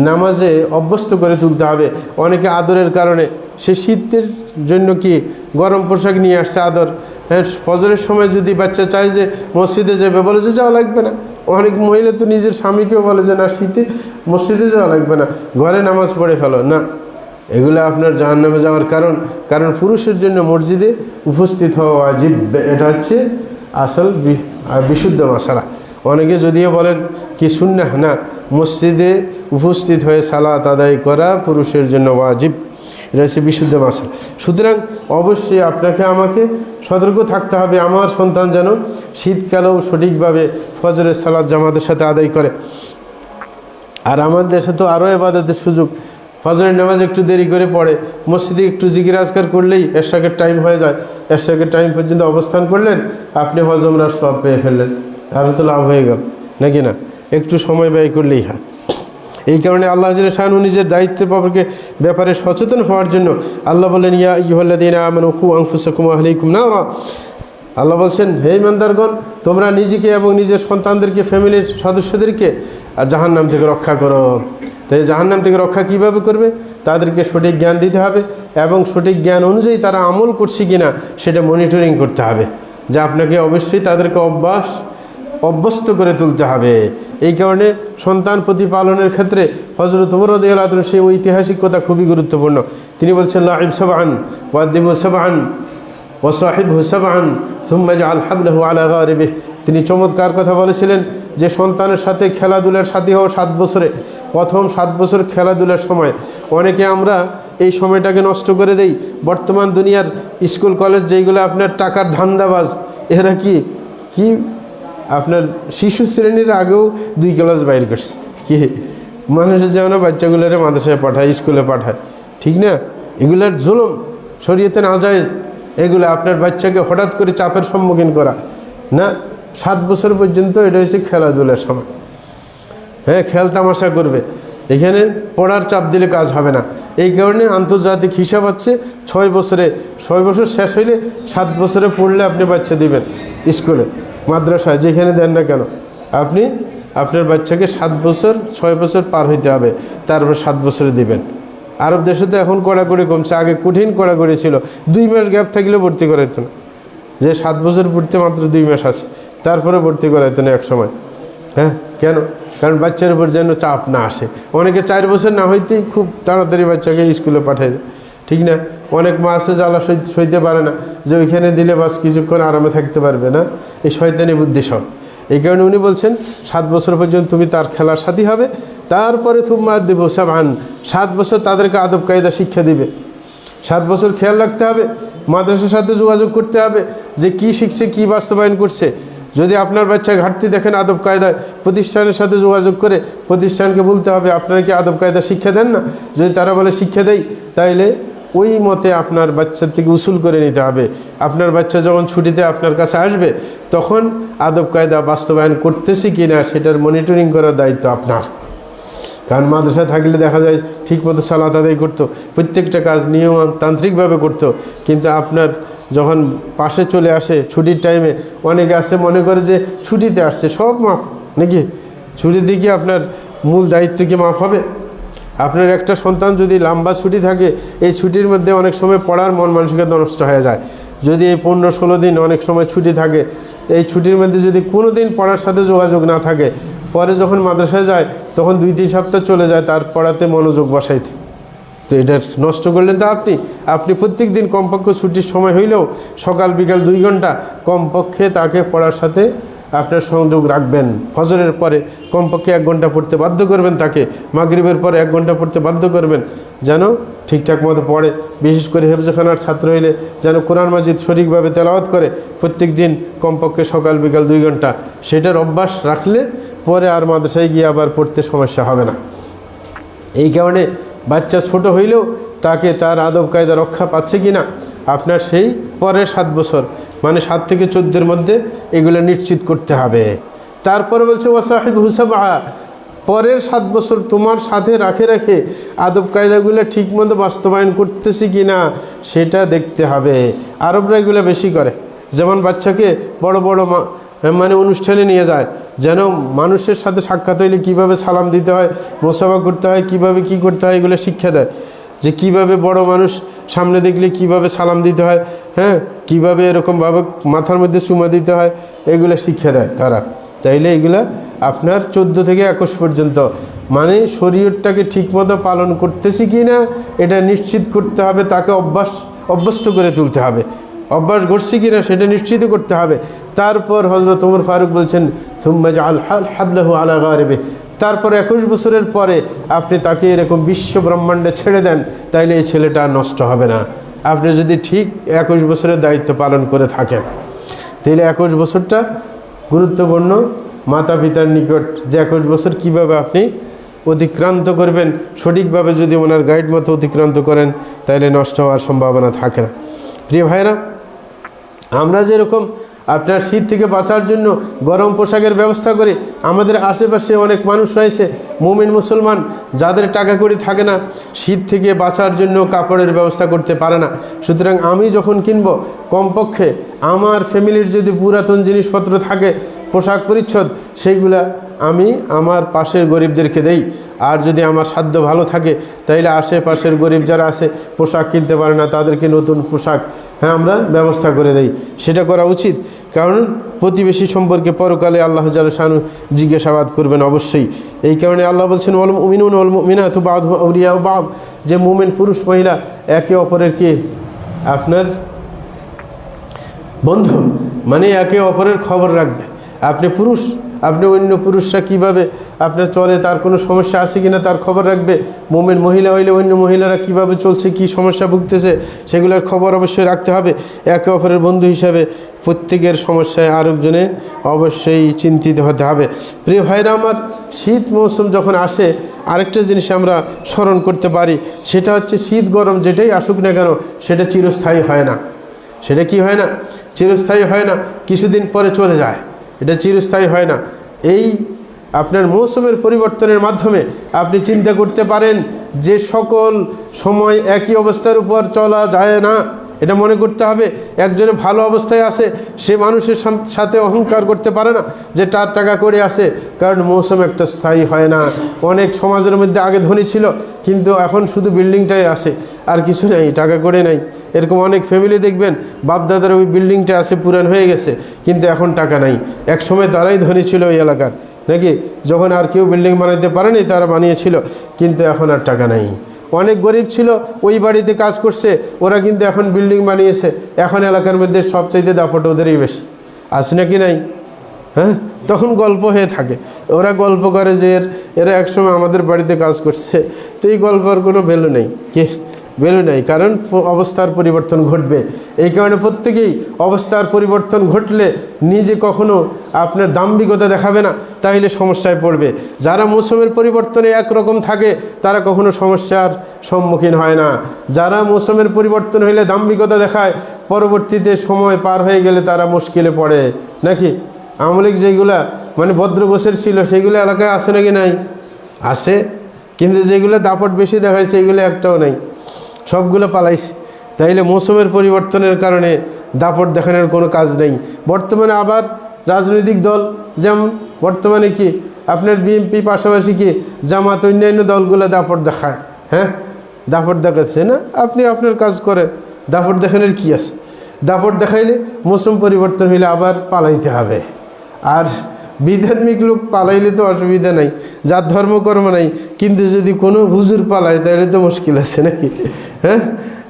নামাজে অভ্যস্ত করে তুলতে হবে। অনেকে আদরের কারণে সে শীতের জন্য কি গরম পোশাক নিয়ে আসছে আদর, হ্যাঁ, ফজরের সময় যদি বাচ্চা চায় যে মসজিদে যাবে, বলে যে যাওয়া লাগবে না। অনেক মহিলা তো নিজের স্বামীকেও বলে যে না, শীতে মসজিদে যাওয়া লাগবে না, ঘরে নামাজ পড়ে ফেলো না। এগুলো আপনার জাহান্নামে যাওয়ার কারণ পুরুষের জন্য মসজিদে উপস্থিত হওয়া ওয়াজিব, এটা হচ্ছে আসল বিশুদ্ধ মাসালা। অনেকে যদিও বলেন কি সুন্নাহ, না, মসজিদে উপস্থিত হয়ে সালাত আদায় করা পুরুষের জন্য ওয়াজিব, এটা হচ্ছে বিশুদ্ধ মাসালা। সুতরাং অবশ্যই আপনাকে আমাকে সতর্ক থাকতে হবে আমার সন্তান যেন শীতকালেও সঠিকভাবে ফজরের সালাত জামাতের সাথে আদায় করে। আর আমাদের দেশে তো আরও ইবাদতের সুযোগ, ফজরের নামাজ একটু দেরি করে পড়ে, মসজিদে একটু জিকির আজকার করলেই এশরাকের টাইম হয়ে যায়। এশরাকের টাইম পর্যন্ত অবস্থান করলেন, আপনি হজ উমরার সওয়াব পেয়ে ফেললেন, আরও তো লাভ হয়ে গেল নাকি না? একটু সময় ব্যয় করলেই হয়। এই কারণে আল্লাহ শানু নিজের দায়িত্বের ব্যাপারে সচেতন হওয়ার জন্য আল্লাহ বলেন ইয়া আইয়ুহাল্লাযীনা আমানু কু আনফুসাকুম ওয়া আহলিকুম নারা। আল্লাহ বলছেন, হে ইমানদারগণ, তোমরা নিজেকে এবং নিজের সন্তানদেরকে, ফ্যামিলির সদস্যদেরকে আর জাহান্নাম থেকে রক্ষা করো। তাই জাহান্নাম থেকে রক্ষা কিভাবে করবে? তাদেরকে সঠিক জ্ঞান দিতে হবে এবং সঠিক জ্ঞান অনুযায়ী তারা আমল করছে কিনা সেটা মনিটরিং করতে হবে, যে আপনাকে অবশ্যই তাদেরকে অভ্যস্ত করে তুলতে হবে। এই কারণে সন্তান প্রতিপালনের ক্ষেত্রে হযরত ওমর রাদিয়াল্লাহু আনহু সেই ঐতিহাসিক কথা খুবই গুরুত্বপূর্ণ। তিনি বলছেন লাইব সাবআন ওয়াদিবু সাবআন ওয়া সাহিবহু সাবআন সুম্মা জাআল হাবলাহু আলা গারিবিহি। তিনি চমৎকার কথা বলেছিলেন যে সন্তানের সাথে খেলাধুলার সাথী হও 7 বছরে। প্রথম 7 বছর খেলাধুলার সময় অনেকে আমরা এই সময়টাকে নষ্ট করে দেই। বর্তমান দুনিয়ার স্কুল কলেজ যেইগুলো আপনার টাকার ধান্দাবাজ, এরা কি আপনার শিশু শ্রেণীর আগেও 2 ক্লাস বাইর করছে। কি মানুষের যেমন বাচ্চাগুলোরে মাদ্রাসায় পাঠায়, স্কুলে পাঠায়, ঠিক না? এগুলার জুলুম, শরীয়তে নাজায়েজ। এগুলো আপনার বাচ্চাকে হঠাৎ করে চাপের সম্মুখীন করা না। 7 বছর পর্যন্ত এটা হচ্ছে খেলাধুলার সময়। হ্যাঁ, খেল তামাশা করবে, এখানে পড়ার চাপ দিলে কাজ হবে না। এই কারণে আন্তর্জাতিক হিসাব হচ্ছে 6 বছর শেষ হইলে 7 বছরে পড়লে আপনি বাচ্চা দিবেন স্কুলে, মাদ্রাসায়, যেখানে দেন না কেন, আপনি আপনার বাচ্চাকে 7 বছর 6 বছর পার হইতে হবে, তারপর 7 বছরে দিবেন। আরব দেশে তো এখন কড়াকড়ি কমছে, আগে কঠিন কড়াকড়ি ছিল, 2 মাস গ্যাপ থাকলে ভর্তি করাইতো না। যে 7 বছর পড়তে মাত্র 2 মাস আছে, তারপরে ভর্তি করাইতো না এক সময়। হ্যাঁ, কেন? কারণ বাচ্চার উপর যেন চাপ না আসে। অনেকে 4 বছর না হইতেই খুব তাড়াতাড়ি বাচ্চাকে স্কুলে পাঠায় দেয়, ঠিক না? অনেক মা আছে জ্বালা সইতে পারে না, যে ওইখানে দিলে বাস কিছুক্ষণ আরামে থাকতে পারবে না, এই শয়তানি বুদ্ধি সব। এই কারণে উনি বলছেন 7 বছর পর্যন্ত তুমি তার খেলার সাথী হবে, তারপরে তুম্মা দিব সাবান, 7 বছর তাদেরকে আদব কায়দা শিক্ষা দিবে। 7 বছর খেয়াল রাখতে হবে, মাদ্রাসার সাথে যোগাযোগ করতে হবে যে কি শিখছে, কি বাস্তবায়ন করছে। যদি আপনার বাচ্চা ঘাটতি দেখেন আদব কায়দায়, প্রতিষ্ঠানের সাথে যোগাযোগ করে প্রতিষ্ঠানকে বলতে হবে আপনারা কি আদব কায়দা শিক্ষা দেন না? যদি তারা বলে শিক্ষা দেয়, তাইলে ওই মতে আপনার বাচ্চার থেকে উসুল করে নিতে হবে। আপনার বাচ্চা যখন ছুটিতে আপনার কাছে আসবে, তখন আদব কায়দা বাস্তবায়ন করতেছি কি না সেটার মনিটরিং করার দায়িত্ব আপনার। কারণ মাদ্রাসায় থাকলে দেখা যায় ঠিকমতো সালাত আদায় করতো, প্রত্যেকটা কাজ নিয়মতান্ত্রিকভাবে করতো, কিন্তু আপনার যখন পাশে চলে আসে ছুটির টাইমে, অনেকে আসে মনে করে যে ছুটিতে আসছে সব মাফ নাকি? ছুটিতে কি আপনার মূল দায়িত্ব কি মাফ হবে? আপনার একটা সন্তান যদি লম্বা ছুটি থাকে, এই ছুটির মধ্যে অনেক সময় পড়ার মন মানসিকতা নষ্ট হয়ে যায়। যদি এই 15-16 দিন অনেক সময় ছুটি থাকে, এই ছুটির মধ্যে যদি কোনো দিন পড়ার সাথে যোগাযোগ না থাকে, পরে যখন মাদ্রাসায় যায় তখন 2-3 সপ্তাহ চলে যায় তার পড়াতে মনোযোগ বসাইতে। তো এটা নষ্ট করলেন তো আপনি প্রত্যেক দিন কমপক্ষে ছুটির সময় হইলেও সকাল বিকাল 2 ঘন্টা কমপক্ষে তাকে পড়ার সাথে আপনার সংযোগ রাখবেন। ফজরের পরে কমপক্ষে 1 ঘন্টা পড়তে বাধ্য করবেন তাকে, মাগরিবের পরে 1 ঘন্টা পড়তে বাধ্য করবেন, যেন ঠিকঠাক মতো পড়ে। বিশেষ করে হেফজখানার ছাত্র হইলে যেন কোরআন মাজিদ সঠিকভাবে তেলাওয়াত করে প্রত্যেক দিন কমপক্ষে সকাল বিকাল 2 ঘন্টা। সেটার অভ্যাস রাখলে পরে আর মাদ্রাসায় গিয়ে আবার পড়তে সমস্যা হবে না। এই কারণে বাচ্চা ছোট হইলেও তাকে তার আদব কায়দা রক্ষা পাচ্ছে কি না আপনার সেই পরের 7 বছর, মানে 7 থেকে 14-এর মধ্যে এগুলো নিশ্চিত করতে হবে। তারপরে বলছে ওয়াসাহিবহু সাবআ, পরের 7 বছর তোমার সাথে রাখে আদব কায়দাগুলো ঠিকমতো বাস্তবায়ন করতেছি কি না সেটা দেখতে হবে। আরবরা এগুলো বেশি করে, যেমন বাচ্চাকে বড় বড় মানে অনুষ্ঠানে নিয়ে যায়, যেন মানুষের সাথে সাক্ষাৎ হইলে কীভাবে সালাম দিতে হয়, মোসাফা করতে হয়, কিভাবে কি করতে হয়, এগুলো শিক্ষা দেয়। যে কিভাবে বড় মানুষ সামনে দেখলে কিভাবে সালাম দিতে হয়, হ্যাঁ, কিভাবে এরকমভাবে মাথার মধ্যে চুমা দিতে হয়, এগুলো শিক্ষা দেয় তারা। তাইলে এগুলা আপনার 14 থেকে 21 পর্যন্ত, মানে শরীয়তটাকে ঠিকমতো পালন করতেছি কি না এটা নিশ্চিত করতে হবে, তাকে অভ্যস্ত করে তুলতে হবে। অভ্যাস করছি কিনা সেটা নিশ্চিত করতে হবে। তারপর হযরত ওমর ফারুক বলছেন সুম্মা জাআল হাবলাহু আলা গারিবে, তারপর 21 বছরের পরে আপনি তাকে এরকম বিশ্ব ব্রহ্মাণ্ডে ছেড়ে দেন, তাইলে এই ছেলেটা নষ্ট হবে না। আপনি যদি ঠিক 21 বছরের দায়িত্ব পালন করে থাকেন, তাহলে 21 বছরটা গুরুত্বপূর্ণ মাতা পিতার নিকট, যে 21 বছর কীভাবে আপনি অতিক্রান্ত করবেন, সঠিকভাবে যদি ওনার গাইড মতো অতিক্রান্ত করেন তাহলে নষ্ট হওয়ার সম্ভাবনা থাকে না। প্রিয় ভাইরা, আমরা যেরকম আপনার শীত থেকে বাঁচার জন্য গরম পোশাকের ব্যবস্থা করি, আমাদের আশেপাশে অনেক মানুষ রয়েছে মুমিন মুসলমান যাদের টাকা কড়ি থাকে না, শীত থেকে বাঁচার জন্য কাপড়ের ব্যবস্থা করতে পারে না। সুতরাং আমি যখন কিনব, কমপক্ষে আমার ফ্যামিলির যদি পুরাতন জিনিসপত্র থাকে, পোশাক পরিচ্ছদ, সেইগুলা আমি আমার পাশের গরিবদেরকে দেই। আর যদি আমার সাধ্য ভালো থাকে তাইলে আশেপাশের গরিব যারা আছে পোশাক কিনতে পারে না, তাদেরকে নতুন পোশাক আমরা ব্যবস্থা করে দেই। সেটা করা উচিত, কারণ প্রতিবেশী সম্পর্কে পরকালে আল্লাহ জাল্লা শানু জিজ্ঞাসাবাদ করবেন অবশ্যই। এই কারণে আল্লাহ বলছেন ওয়াল মুমিনুনা ওয়াল মুমিনাতু বা'দুহুম আউলিয়াউ বা'দ, যে মুমিন পুরুষ মহিলা একে অপরের কি আপনার বন্ধু, মানে একে অপরের খবর রাখবে। আপনি পুরুষ, আপনি অন্য পুরুষরা কিভাবে আপনার চলে, তার কোনো সমস্যা আছে কিনা তার খবর রাখবে। মুমিন মহিলা হইলে অন্য মহিলারা কিভাবে চলছে, কি সমস্যা ভুগতেছে, সেগুলোর খবর অবশ্যই রাখতে হবে। একে অপরের বন্ধু হিসাবে প্রত্যেকের সমস্যায় আরেকজনে অবশ্যই চিন্তিত হতে হবে। প্রিয় ভাইরা আমার, শীত মৌসুম যখন আসে আরেকটা জিনিস আমরা স্মরণ করতে পারি, সেটা হচ্ছে শীত গরম যেটাই আসুক না কেন সেটা চিরস্থায়ী হয় না। সেটা কি হয় না? চিরস্থায়ী হয় না, কিছুদিন পরে চলে যায়, এটা চিরস্থায়ী হয় না। এই আপনার মৌসুমের পরিবর্তনের মাধ্যমে আপনি চিন্তা করতে পারেন যে সকল সময় একই অবস্থার উপর চলা যায় না, এটা মনে করতে হবে। একজনে ভালো অবস্থায় আছে, সে মানুষের সাথে অহংকার করতে পারে না যে তার টাকা করে আসে, কারণ মৌসুম একটা স্থায়ী হয় না। অনেক সমাজের মধ্যে আগে ধনী ছিল, কিন্তু এখন শুধু বিল্ডিংটাই আসে, আর কিছু নেই, টাকা করে নাই। এরকম অনেক ফ্যামিলি দেখবেন বাপদাদার ওই বিল্ডিংটা আছে, পুরান হয়ে গেছে, কিন্তু এখন টাকা নাই। এক সময় তারাই ধনী ছিল ওই এলাকার, নাকি? যখন আর কেউ বিল্ডিং বানাইতে পারেনি তারা বানিয়েছিল, কিন্তু এখন আর টাকা নেই। অনেক গরিব ছিল, ওই বাড়িতে কাজ করছে, ওরা কিন্তু এখন বিল্ডিং বানিয়েছে। এখন এলাকার মধ্যে সবচাইতে দাপট ওদেরই বেশি, আছে নাকি নাই? হ্যাঁ, তখন গল্প হয়ে থাকে, ওরা গল্প করে যে এরা একসময় আমাদের বাড়িতে কাজ করছে। তো এই গল্পের কোনো ভ্যালু নেই, কি ভ্যালু নেই, কারণ অবস্থার পরিবর্তন ঘটবে। এই কারণে প্রত্যেকেই অবস্থার পরিবর্তন ঘটলে নিজে কখনো আপনার দাম্ভিকতা দেখাবে না, তাইলে সমস্যায় পড়বে। যারা মৌসুমের পরিবর্তনে একরকম থাকে তারা কখনো সমস্যার সম্মুখীন হয় না। যারা মৌসুমের পরিবর্তন হইলে দাম্ভিকতা দেখায়, পরবর্তীতে সময় পার হয়ে গেলে তারা মুশকিলে পড়ে, নাকি? আমলিক যেগুলা মানে ভদ্র গোছের ছিল সেগুলো এলাকায় আছে নাকি নাই? আছে, কিন্তু যেগুলো দাপট বেশি দেখায় সেগুলো একটাও নাই, সবগুলো পালাইছে। তাইলে মৌসুমের পরিবর্তনের কারণে দাপট দেখানোর কোনো কাজ নেই। বর্তমানে আবার রাজনৈতিক দল, যেমন বর্তমানে কি আপনার বিএনপি, পাশাপাশি কি জামাত, অন্যান্য দলগুলো দাপট দেখায়। হ্যাঁ, দাপট দেখাচ্ছে না, আপনি আপনার কাজ করেন, দাপট দেখানোর কি আছে? দাপট দেখাইলে মৌসুম পরিবর্তন হইলে আবার পালাইতে হবে। আর বিধার্মিক লোক পালাইলে তো অসুবিধা নাই, যার ধর্মকর্ম নাই, কিন্তু যদি কোনো হুজুর পালায় তাহলে তো মুশকিল আছে, নাকি? হ্যাঁ,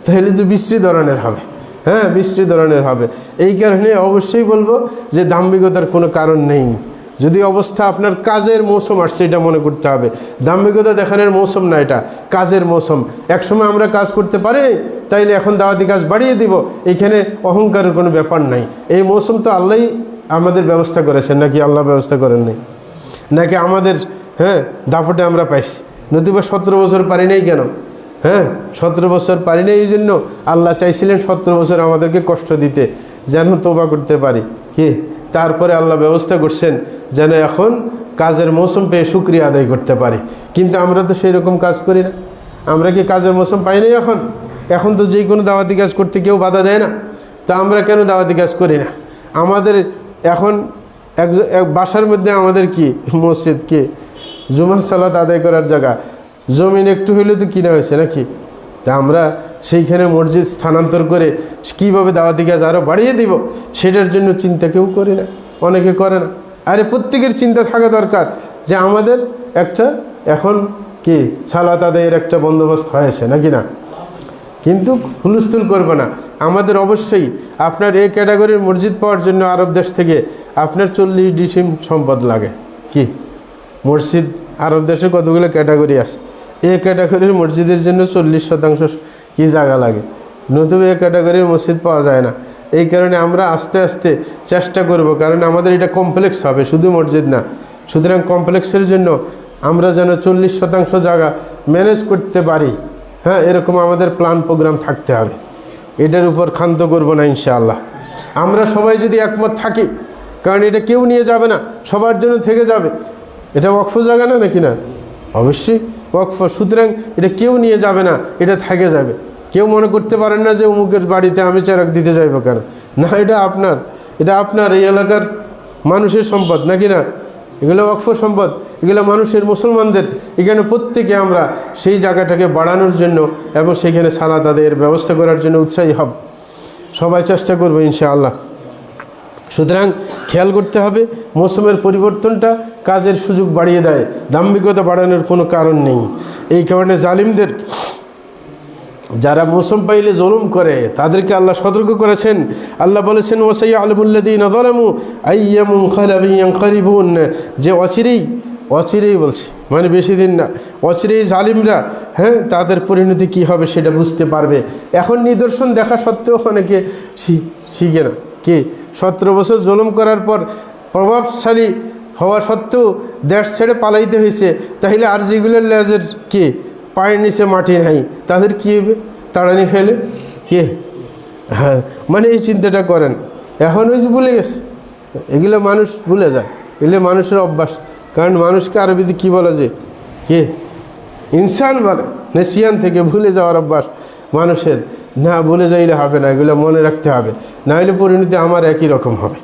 তাহলে তো বিশ্রী ধরনের হবে। হ্যাঁ, বিশ্রী ধরনের হবে। এই কারণে অবশ্যই বলবো যে দাম্ভিকতার কোনো কারণ নেই। যদি অবস্থা আপনার কাজের মৌসুম আসছে এটা মনে করতে হবে, দাম্ভিকতা দেখানোর মৌসুম না, এটা কাজের মৌসুম। একসময় আমরা কাজ করতে পারিনি, তাইলে এখন দাওয়াতি কাজ বাড়িয়ে দিব, এইখানে অহংকারের কোনো ব্যাপার নাই। এই মৌসুম তো আল্লাহই আমাদের ব্যবস্থা করেছেন, নাকি আল্লাহ ব্যবস্থা করেন নাই? নাকি আমাদের দাপটে আমরা পাইছি? নতুবা 17 বছর পারি নাই কেন? 17 বছর পারি নাই, এই জন্য আল্লাহ চাইছিলেন 17 বছর আমাদেরকে কষ্ট দিতে, যেন তওবা করতে পারি। কি তারপরে আল্লাহ ব্যবস্থা করছেন যেন এখন কাজের মৌসুম পেয়ে শুকরিয়া আদায় করতে পারি। কিন্তু আমরা তো সেই রকম কাজ করি না। আমরা কি কাজের মৌসুম পাই নাই? এখন তো যে কোনো দাওয়াতি কাজ করতে কেউ বাধা দেয় না, তা আমরা কেন দাওয়াতি কাজ করি না? আমাদের এখন এক বাসার মধ্যে আমাদের কি মসজিদ, কি জুমার সালাত আদায় করার জায়গা, জমিন একটু হইলে তো কিনা হয়েছে, নাকি? তা আমরা সেইখানে মসজিদ স্থানান্তর করে কীভাবে দাওয়াতি কাজ আরও বাড়িয়ে দিব সেটার জন্য চিন্তা কেউ করে না, অনেকে করে না। আরে প্রত্যেকের চিন্তা থাকা দরকার যে আমাদের একটা এখন কি সালাত আদায়ের একটা বন্দোবস্ত হয়েছে, নাকি না? কিন্তু হুলস্থুল করবো না। আমাদের অবশ্যই আপনার এই ক্যাটাগরির মসজিদ পাওয়ার জন্য আরব দেশ থেকে আপনার 40 ডিসিম সম্পদ লাগে। কি মসজিদ আরব দেশে কতগুলো ক্যাটাগরি আছে, এ ক্যাটাগরির মসজিদের জন্য 40% কি জায়গা লাগে, নতুবা এ ক্যাটাগরির মসজিদ পাওয়া যায় না। এই কারণে আমরা আস্তে আস্তে চেষ্টা করব, কারণ আমাদের এটা কমপ্লেক্স হবে, শুধু মসজিদ না। সুতরাং কমপ্লেক্সের জন্য আমরা যেন 40% জায়গা ম্যানেজ করতে পারি। হ্যাঁ, এরকম আমাদের প্ল্যান প্রোগ্রাম থাকতে হবে, এটার উপর ক্ষান্ত করব না ইনশাআল্লাহ। আমরা সবাই যদি একমত থাকি, কারণ এটা কেউ নিয়ে যাবে না, সবার জন্য থেকে যাবে। এটা ওয়াকফ জায়গা না, নাকি না? অবশ্যই ওয়াকফ। সুতরাং এটা কেউ নিয়ে যাবে না, এটা থেকে যাবে। কেউ মনে করতে পারেন না যে অমুকের বাড়িতে আমি চেরাক দিতে যাইব কেন, না, এটা আপনার এই এলাকার মানুষের সম্পদ, নাকি না? এগুলো ওয়াকফ সম্পদ, এগুলো মানুষের, মুসলমানদের। এখানে প্রত্যেকে আমরা সেই জায়গাটাকে বাড়ানোর জন্য এবং সেখানে সালাত আদায়ের ব্যবস্থা করার জন্য উৎসাহী হব, সবাই চেষ্টা করবো ইনশাআল্লাহ। সুতরাং খেয়াল করতে হবে, মৌসুমের পরিবর্তনটা কাজের সুযোগ বাড়িয়ে দেয়, দাম্ভিকতা বাড়ানোর কোনো কারণ নেই। এই কারণে জালিমদের, যারা মৌসুম পাইলে জুলুম করে, তাদেরকে আল্লাহ সতর্ক করেছেন। আল্লাহ বলেছেন ওয়াসাইয়ালামুল্লাযীনা যালামু আইয়া মুনকালাবিন ইয়ানকালিবুন, যে অচিরেই বলছি, মানে বেশি দিন না, অচিরেই জালিমরা তাদের পরিণতি কী হবে সেটা বুঝতে পারবে। এখন নিদর্শন দেখা সত্ত্বেও অনেকে শিখে না। কি 17 বছর জুলুম করার পর প্রভাবশালী হওয়া সত্ত্বেও দেশ ছেড়ে পালাইতে হয়েছে, তাহলে আর যেগুলোর লেজের কি পায়ের নিচে মাটি নাই তাদের কী হবে? তাড়ানি ফেলে কে? মানে এই চিন্তাটা করেন। এখন ওই যে ভুলে গেছে, এগুলো মানুষ ভুলে যায়, এগুলো মানুষের অভ্যাস। কারণ মানুষকে আরবিতে কী বলা যায়? কে ইনসান বলে, নেসিয়ান থেকে ভুলে যাওয়ার অভ্যাস মানুষের। না, ভুলে যাইলে হবে না, এগুলো মনে রাখতে হবে, না হলে পরিণতি আমার একই রকম হবে।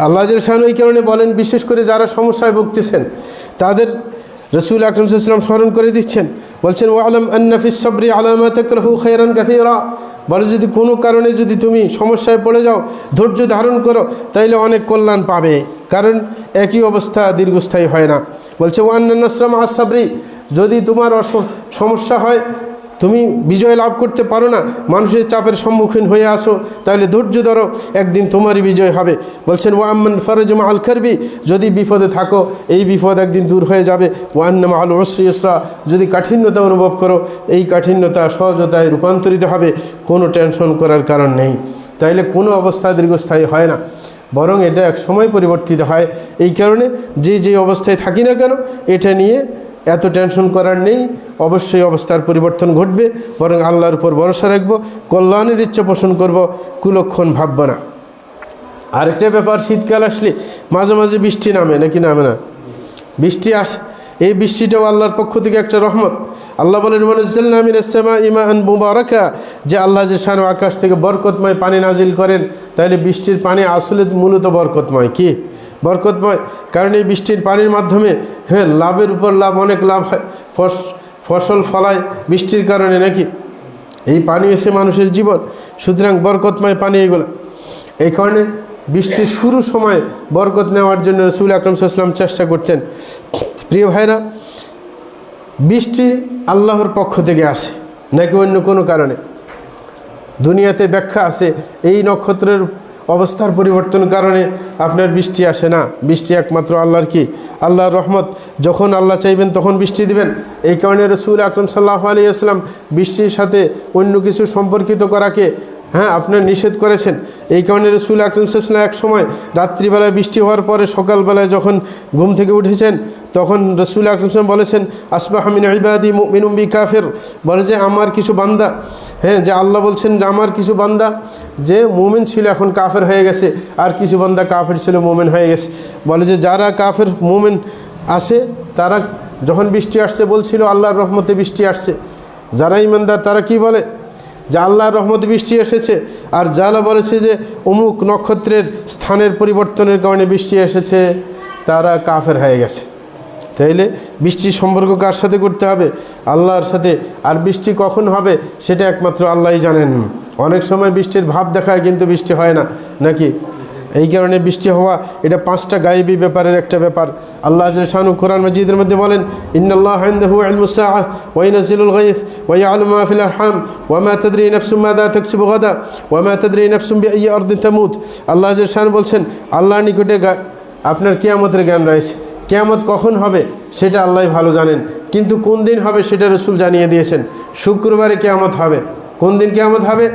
আল্লাহ জাল্লাহু এই কারণে বলেন, বিশেষ করে যারা সমস্যায় ভুগতেছেন তাদের রাসূল আকরাম সাল্লাল্লাহু আলাইহি ওয়াসাল্লাম স্মরণ করে দিচ্ছেন, বলছেন ওয়ালাম আন্না ফিস সাবরি আলা মা তাকরাহু খায়রান কাসীরা। বলে যদি কোনো কারণে যদি তুমি সমস্যায় পড়ে যাও, ধৈর্য ধারণ করো, তাইলে অনেক কল্যাণ পাবে। কারণ একই অবস্থা দীর্ঘস্থায়ী হয় না। বলছে ওয়ান্না নাসরা মা সাবরি, যদি তোমার সমস্যা হয়, তুমি বিজয় লাভ করতে পারো না, মানুষের চাপের সম্মুখীন হয়ে আসো, তাহলে ধৈর্য ধরো, একদিন তোমারই বিজয় হবে। বলছেন ওয়াম্মান ফরজ মা আল কারবি, যদি বিপদে থাকো এই বিপদ একদিন দূর হয়ে যাবে। ওয়ান্না মা আল উসরি ইসরা, যদি কাঠিন্যতা অনুভব করো এই কাঠিন্যতা সহজতায় রূপান্তরিত হবে, কোনো টেনশন করার কারণ নেই। তাইলে কোনো অবস্থা দীর্ঘস্থায়ী হয় না, বরং এটা এক সময় পরিবর্তিত হয়। এই কারণে যে অবস্থায় থাকি না কেন এটা নিয়ে এত টেনশন করার নেই, অবশ্যই অবস্থার পরিবর্তন ঘটবে, বরং আল্লাহর উপর ভরসা রাখবো, কল্যাণের ইচ্ছা পোষণ করব, কুলক্ষণ ভাবব না। আরেকটা ব্যাপার, শীতকাল আসলে মাঝে মাঝে বৃষ্টি নামে নাকি নামে না? বৃষ্টি আসে, এই বৃষ্টিটাও আল্লাহর পক্ষ থেকে একটা রহমত। আল্লাহ বলেন ওয়ানাজ্জালনা মিনাস সামাই মাআন মুবারাকা, যে আল্লাহ যে শান আকাশ থেকে বরকতময় পানি নাজিল করেন। তাহলে বৃষ্টির পানি আসলে মূলত বরকতময়, কি বরকতময়, কারণ এই বৃষ্টির পানির মাধ্যমে লাভের উপর লাভ, অনেক লাভ হয়, ফসল ফলায় বৃষ্টির কারণে নাকি। এই পানি এসে মানুষের জীবন, সুতরাং বরকতময় পানি এগুলো। এই কারণে বৃষ্টির শুরু সময় বরকত নেওয়ার জন্য রাসূল আকরাম সাল্লাল্লাহু আলাইহি ওয়াসাল্লাম চেষ্টা করতেন। প্রিয় ভাইরা, বৃষ্টি আল্লাহর পক্ষ থেকে আসে নাকি অন্য কোনো কারণে? দুনিয়াতে ব্যাখ্যা আছে, এই নক্ষত্রের অবস্থার পরিবর্তন কারণে আপনার বৃষ্টি আসে না। বৃষ্টি একমাত্র আল্লাহর কি, আল্লাহর রহমত। যখন আল্লাহ চাইবেন তখন বৃষ্টি দিবেন। এই কারণে রাসূল আকরাম সাল্লাল্লাহু আলাইহি ওয়াসাল্লাম বৃষ্টির সাথে অন্য কিছু সম্পর্কিত করাকে আপনার নিষেধ করেছেন। এই কারণে রাসূল আকরাম সাল্লাল্লাহু আলাইহি ওয়াসাল্লাম এক সময় রাত্রিবেলায় বৃষ্টি হওয়ার পরে সকালবেলায় যখন ঘুম থেকে উঠেছেন, তখন রাসূল আকরাম সাল্লাল্লাহু আলাইহি ওয়াসাল্লাম বলেছেন আসবাহা মিন ইবাদি মুমিনুম বিকাফির, বলে যে আমার কিছু বান্দা, যে আল্লাহ বলছেন যে আমার কিছু বান্দা যে মুমিন ছিল এখন কাফের হয়ে গেছে, আর কিছু বান্দা কাফের ছিল মুমিন হয়ে গেছে। বলে যে যারা কাফের মুমিন আসে তারা যখন বৃষ্টি আসছে বলছিল আল্লাহর রহমতে বৃষ্টি আসছে। যারা ইমানদার তারা কি বলে যে আল্লাহর রহমতে বৃষ্টি এসেছে, আর যারা বলেছে যে অমুক নক্ষত্রের স্থানের পরিবর্তনের কারণে বৃষ্টি এসেছে, তারা কাফের হয়ে গেছে। তাইলে বৃষ্টির সম্পর্ক কার সাথে করতে হবে? আল্লাহর সাথে। আর বৃষ্টি কখন হবে সেটা একমাত্র আল্লাহই জানেন। অনেক সময় বৃষ্টির ভাব দেখায় কিন্তু বৃষ্টি হয় না নাকি। এই কারণে বৃষ্টি হওয়া এটা 5টা গায়েবী ব্যাপারের একটা ব্যাপার। আল্লাহ জাল্লা শানু কোরআন মাজিদের মধ্যে বলেন ইন্নাল্লাহা ইনদাহু ইলমুস সাআহ ওয়া ইউনাজ্জিলুল গায়থ ওয়া ইয়া'লামু মা ফিল আরহাম ওয়া মা তাদরি নাফসুম মাযা তাকসিবু গাদা ওয়া মা তাদরি নাফসুম বিআইয়ি আরদিন তামুত। আল্লাহ জাল্লা শানু বলছেন আল্লাহর নিকটে আপনার কিয়ামতের জ্ঞান রয়েছে। কিয়ামত কখন হবে সেটা আল্লাহই ভালো জানেন, কিন্তু কোন দিন হবে সেটা রাসূল জানিয়ে দিয়েছেন। শুক্রবারে কিয়ামত হবে। কোন দিন কিয়ামত হবে?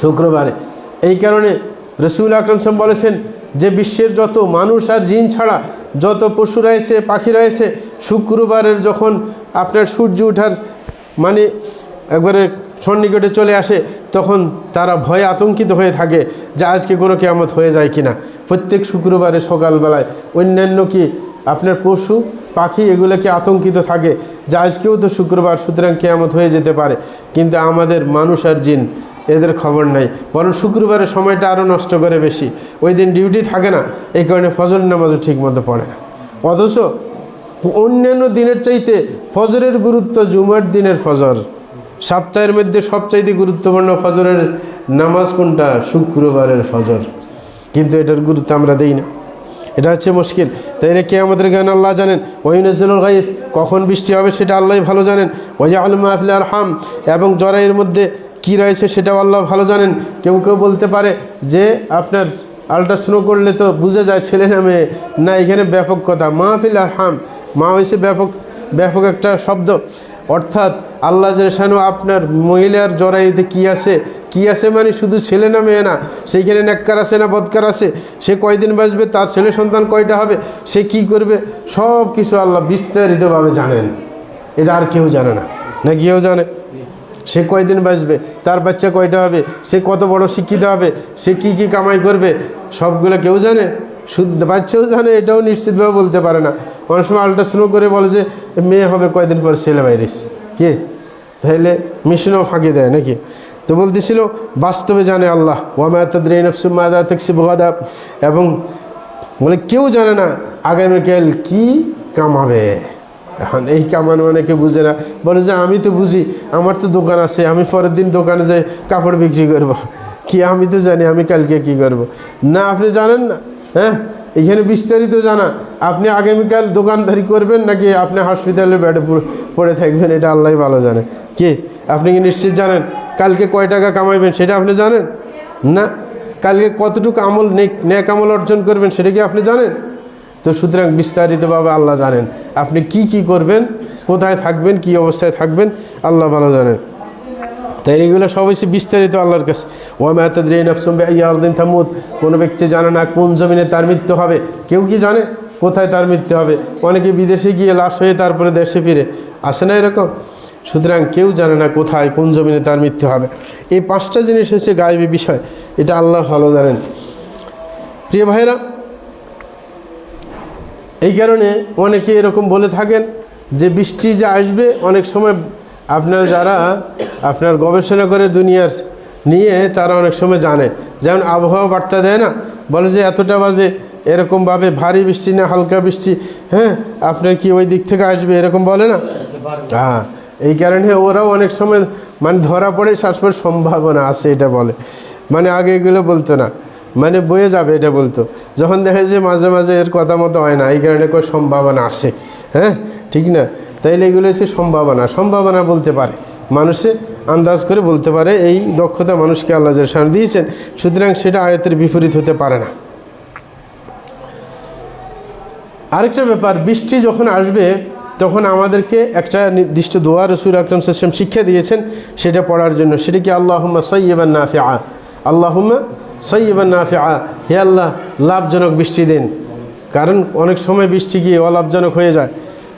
শুক্রবারে। এই কারণে রাসূল আকরাম সাল্লাল্লাহু আলাইহি ওয়াসাল্লাম বলেছেন যে বিশ্বের যত মানুষ আর জিন ছাড়া যত পশু রয়েছে, পাখি রয়েছে, শুক্রবারের যখন আপনার সূর্য ওঠার মানে একবারে সন্নিকটে চলে আসে, তখন তারা ভয়ে আতঙ্কিত হয়ে থাকে যে আজকে কোনো কিয়ামত হয়ে যায় কিনা। প্রত্যেক শুক্রবারে সকালবেলায় অন্যান্য কি আপনার পশু পাখি এগুলোকে আতঙ্কিত থাকে যে আজকেও তো শুক্রবার, সুতরাং কিয়ামত হয়ে যেতে পারে। কিন্তু আমাদের মানুষ আর জিন এদের খবর নাই, বরং শুক্রবারের সময়টা আরও নষ্ট করে বেশি। ওই দিন ডিউটি থাকে না, এই কারণে ফজর নামাজও ঠিকমতো পড়ে না। অথচ অন্যান্য দিনের চাইতে ফজরের গুরুত্ব, জুমার দিনের ফজর, সপ্তাহের মধ্যে সবচাইতে গুরুত্বপূর্ণ ফজরের নামাজ কোনটা? শুক্রবারের ফজর। কিন্তু এটার গুরুত্ব আমরা দেই না, এটা হচ্ছে মুশকিল। তাইলে কিয়ামতের জ্ঞান আল্লাহ জানেন। ওয়া ইউনাজ্জিলুল গায়থ, কখন বৃষ্টি হবে সেটা আল্লাহই ভালো জানেন। ওয়া ইয়া'লামু মা ফিল আরহাম, এবং জরায়ুর মধ্যে কী রয়েছে সেটাও আল্লাহ ভালো জানেন। কেউ কেউ বলতে পারে যে আপনার আল্ট্রাসাউন্ড করলে তো বুঝে যায় ছেলে না মেয়ে। না, এখানে ব্যাপক কথা। মা ফিল আরহাম, মা হয়েছে ব্যাপক একটা শব্দ, অর্থাৎ আল্লাহ জানো আপনার মহিলার জরায়ুতে কী আছে মানে শুধু ছেলে না মেয়ে না, সেইখানে নেককার আছে না বদকার আছে, সে কয়দিন বাঁচবে, তার ছেলে সন্তান কয়টা হবে, সে কি করবে, সব কিছু আল্লাহ বিস্তারিতভাবে জানেন। এটা আর কেউ জানে না, না কেউ জানে? সে কয়দিন বাঁচবে, তার বাচ্চা কয়টা হবে, সে কত বড় শিক্ষিত হবে, সে কি কি কামাই করবে, সবগুলো কেউ জানে? শুধু বাচ্চাও জানে, এটাও নিশ্চিতভাবে বলতে পারে না। অনেক সময় আল্ট্রাসাউন্ড করে বলে যে মেয়ে হবে কয়দিন পর, ছেলে বাইরেস কে, তাহলে মিশনও ফাঁকি দেয় নাকি? তো বলতেছিল বাস্তবে জানে আল্লাহ। ওয়া মা তাদরি নাফসুম মাযা তাকসিবু গাদা, এবং বলে কেউ জানে না আগামীকাল কি কামাবে। এখন এই কামানো অনেকে বুঝে না, বলে যে আমি তো বুঝি, আমার তো দোকান আছে, আমি পরের দিন দোকানে যাই কাপড় বিক্রি করব। কি আমি তো জানি আমি কালকে কি করব। না, আপনি জানেন না। এখানে বিস্তারিত জানা। আপনি আগামীকাল দোকানদারি করবেন নাকি আপনি হসপিটালের বেডে পড়ে থাকবেন, এটা আল্লাহই ভালো জানে। কি আপনি কি নিশ্চিত জানেন কালকে কয় টাকা কামাইবেন? সেটা আপনি জানেন না। কালকে কতটুকু আমল নেক আমল অর্জন করবেন সেটা কি আপনি জানেন? তো সুতরাং বিস্তারিতভাবে আল্লাহ জানেন আপনি কি করবেন, কোথায় থাকবেন, কি অবস্থায় থাকবেন, আল্লাহ ভালো জানেন। তাই এগুলো সবই বিস্তারিত আল্লাহর কাছে। ওয়া তাদরি নাফসুম বিআইয়ি আরদিন তামুত, কোনো ব্যক্তি জানে না কোন জমিনে তার মৃত্যু হবে। কেউ কি জানে কোথায় তার মৃত্যু হবে? অনেকে বিদেশে গিয়ে লাশ হয়ে তারপরে দেশে ফিরে আসে না এরকম। সুতরাং কেউ জানে না কোথায় কোন জমিনে তার মৃত্যু হবে। এই 5টা জিনিস হচ্ছে গায়েবী বিষয়, এটা আল্লাহ ভালো জানেন। প্রিয় ভাইরা, এই কারণে অনেকে এরকম বলে থাকেন যে বৃষ্টি যে আসবে, অনেক সময় আপনারা যারা আপনার গবেষণা করে দুনিয়ার নিয়ে তারা অনেক সময় জানে। যেমন আবহাওয়া বার্তা দেয় না, বলে যে এতটা বাজে এরকমভাবে ভারী বৃষ্টি না হালকা বৃষ্টি, হ্যাঁ আপনার কি ওই দিক থেকে আসবে এরকম বলে না। হ্যাঁ, এই কারণে ওরাও অনেক সময় মানে ধরা পড়ে শ্বাসপর সম্ভাবনা আছে এটা বলে। মানে আগে এগুলো বলতো না, মানে বয়ে যাবে এটা বলতো। যখন দেখে যে মাঝে মাঝে এর কথা মতো হয় না, এই কারণে কোনো সম্ভাবনা আছে। হ্যাঁ ঠিক না? তাইলে এগুলো হচ্ছে সম্ভাবনা বলতে পারে, মানুষে আন্দাজ করে বলতে পারে। এই দক্ষতা মানুষকে আল্লাহ জান দিয়েছেন। সুতরাং সেটা আয়াতের বিপরীত হতে পারে না। আরেকটা ব্যাপার, বৃষ্টি যখন আসবে তখন আমাদেরকে একটা নির্দিষ্ট দোয়া রাসূল আকরাম সাল্লাল্লাহু আলাইহি ওয়াসাল্লাম শিক্ষা দিয়েছেন, সেটা পড়ার জন্য। সেটা কি আল্লাহুম্মা সাইয়্যিবান নাফিআ, আল্লাহুম্মা সাইয়্যিবান নাফিআ, হে আল্লাহ লাভজনক বৃষ্টি দিন। কারণ অনেক সময় বৃষ্টি কি অলাভজনক হয়ে যায়,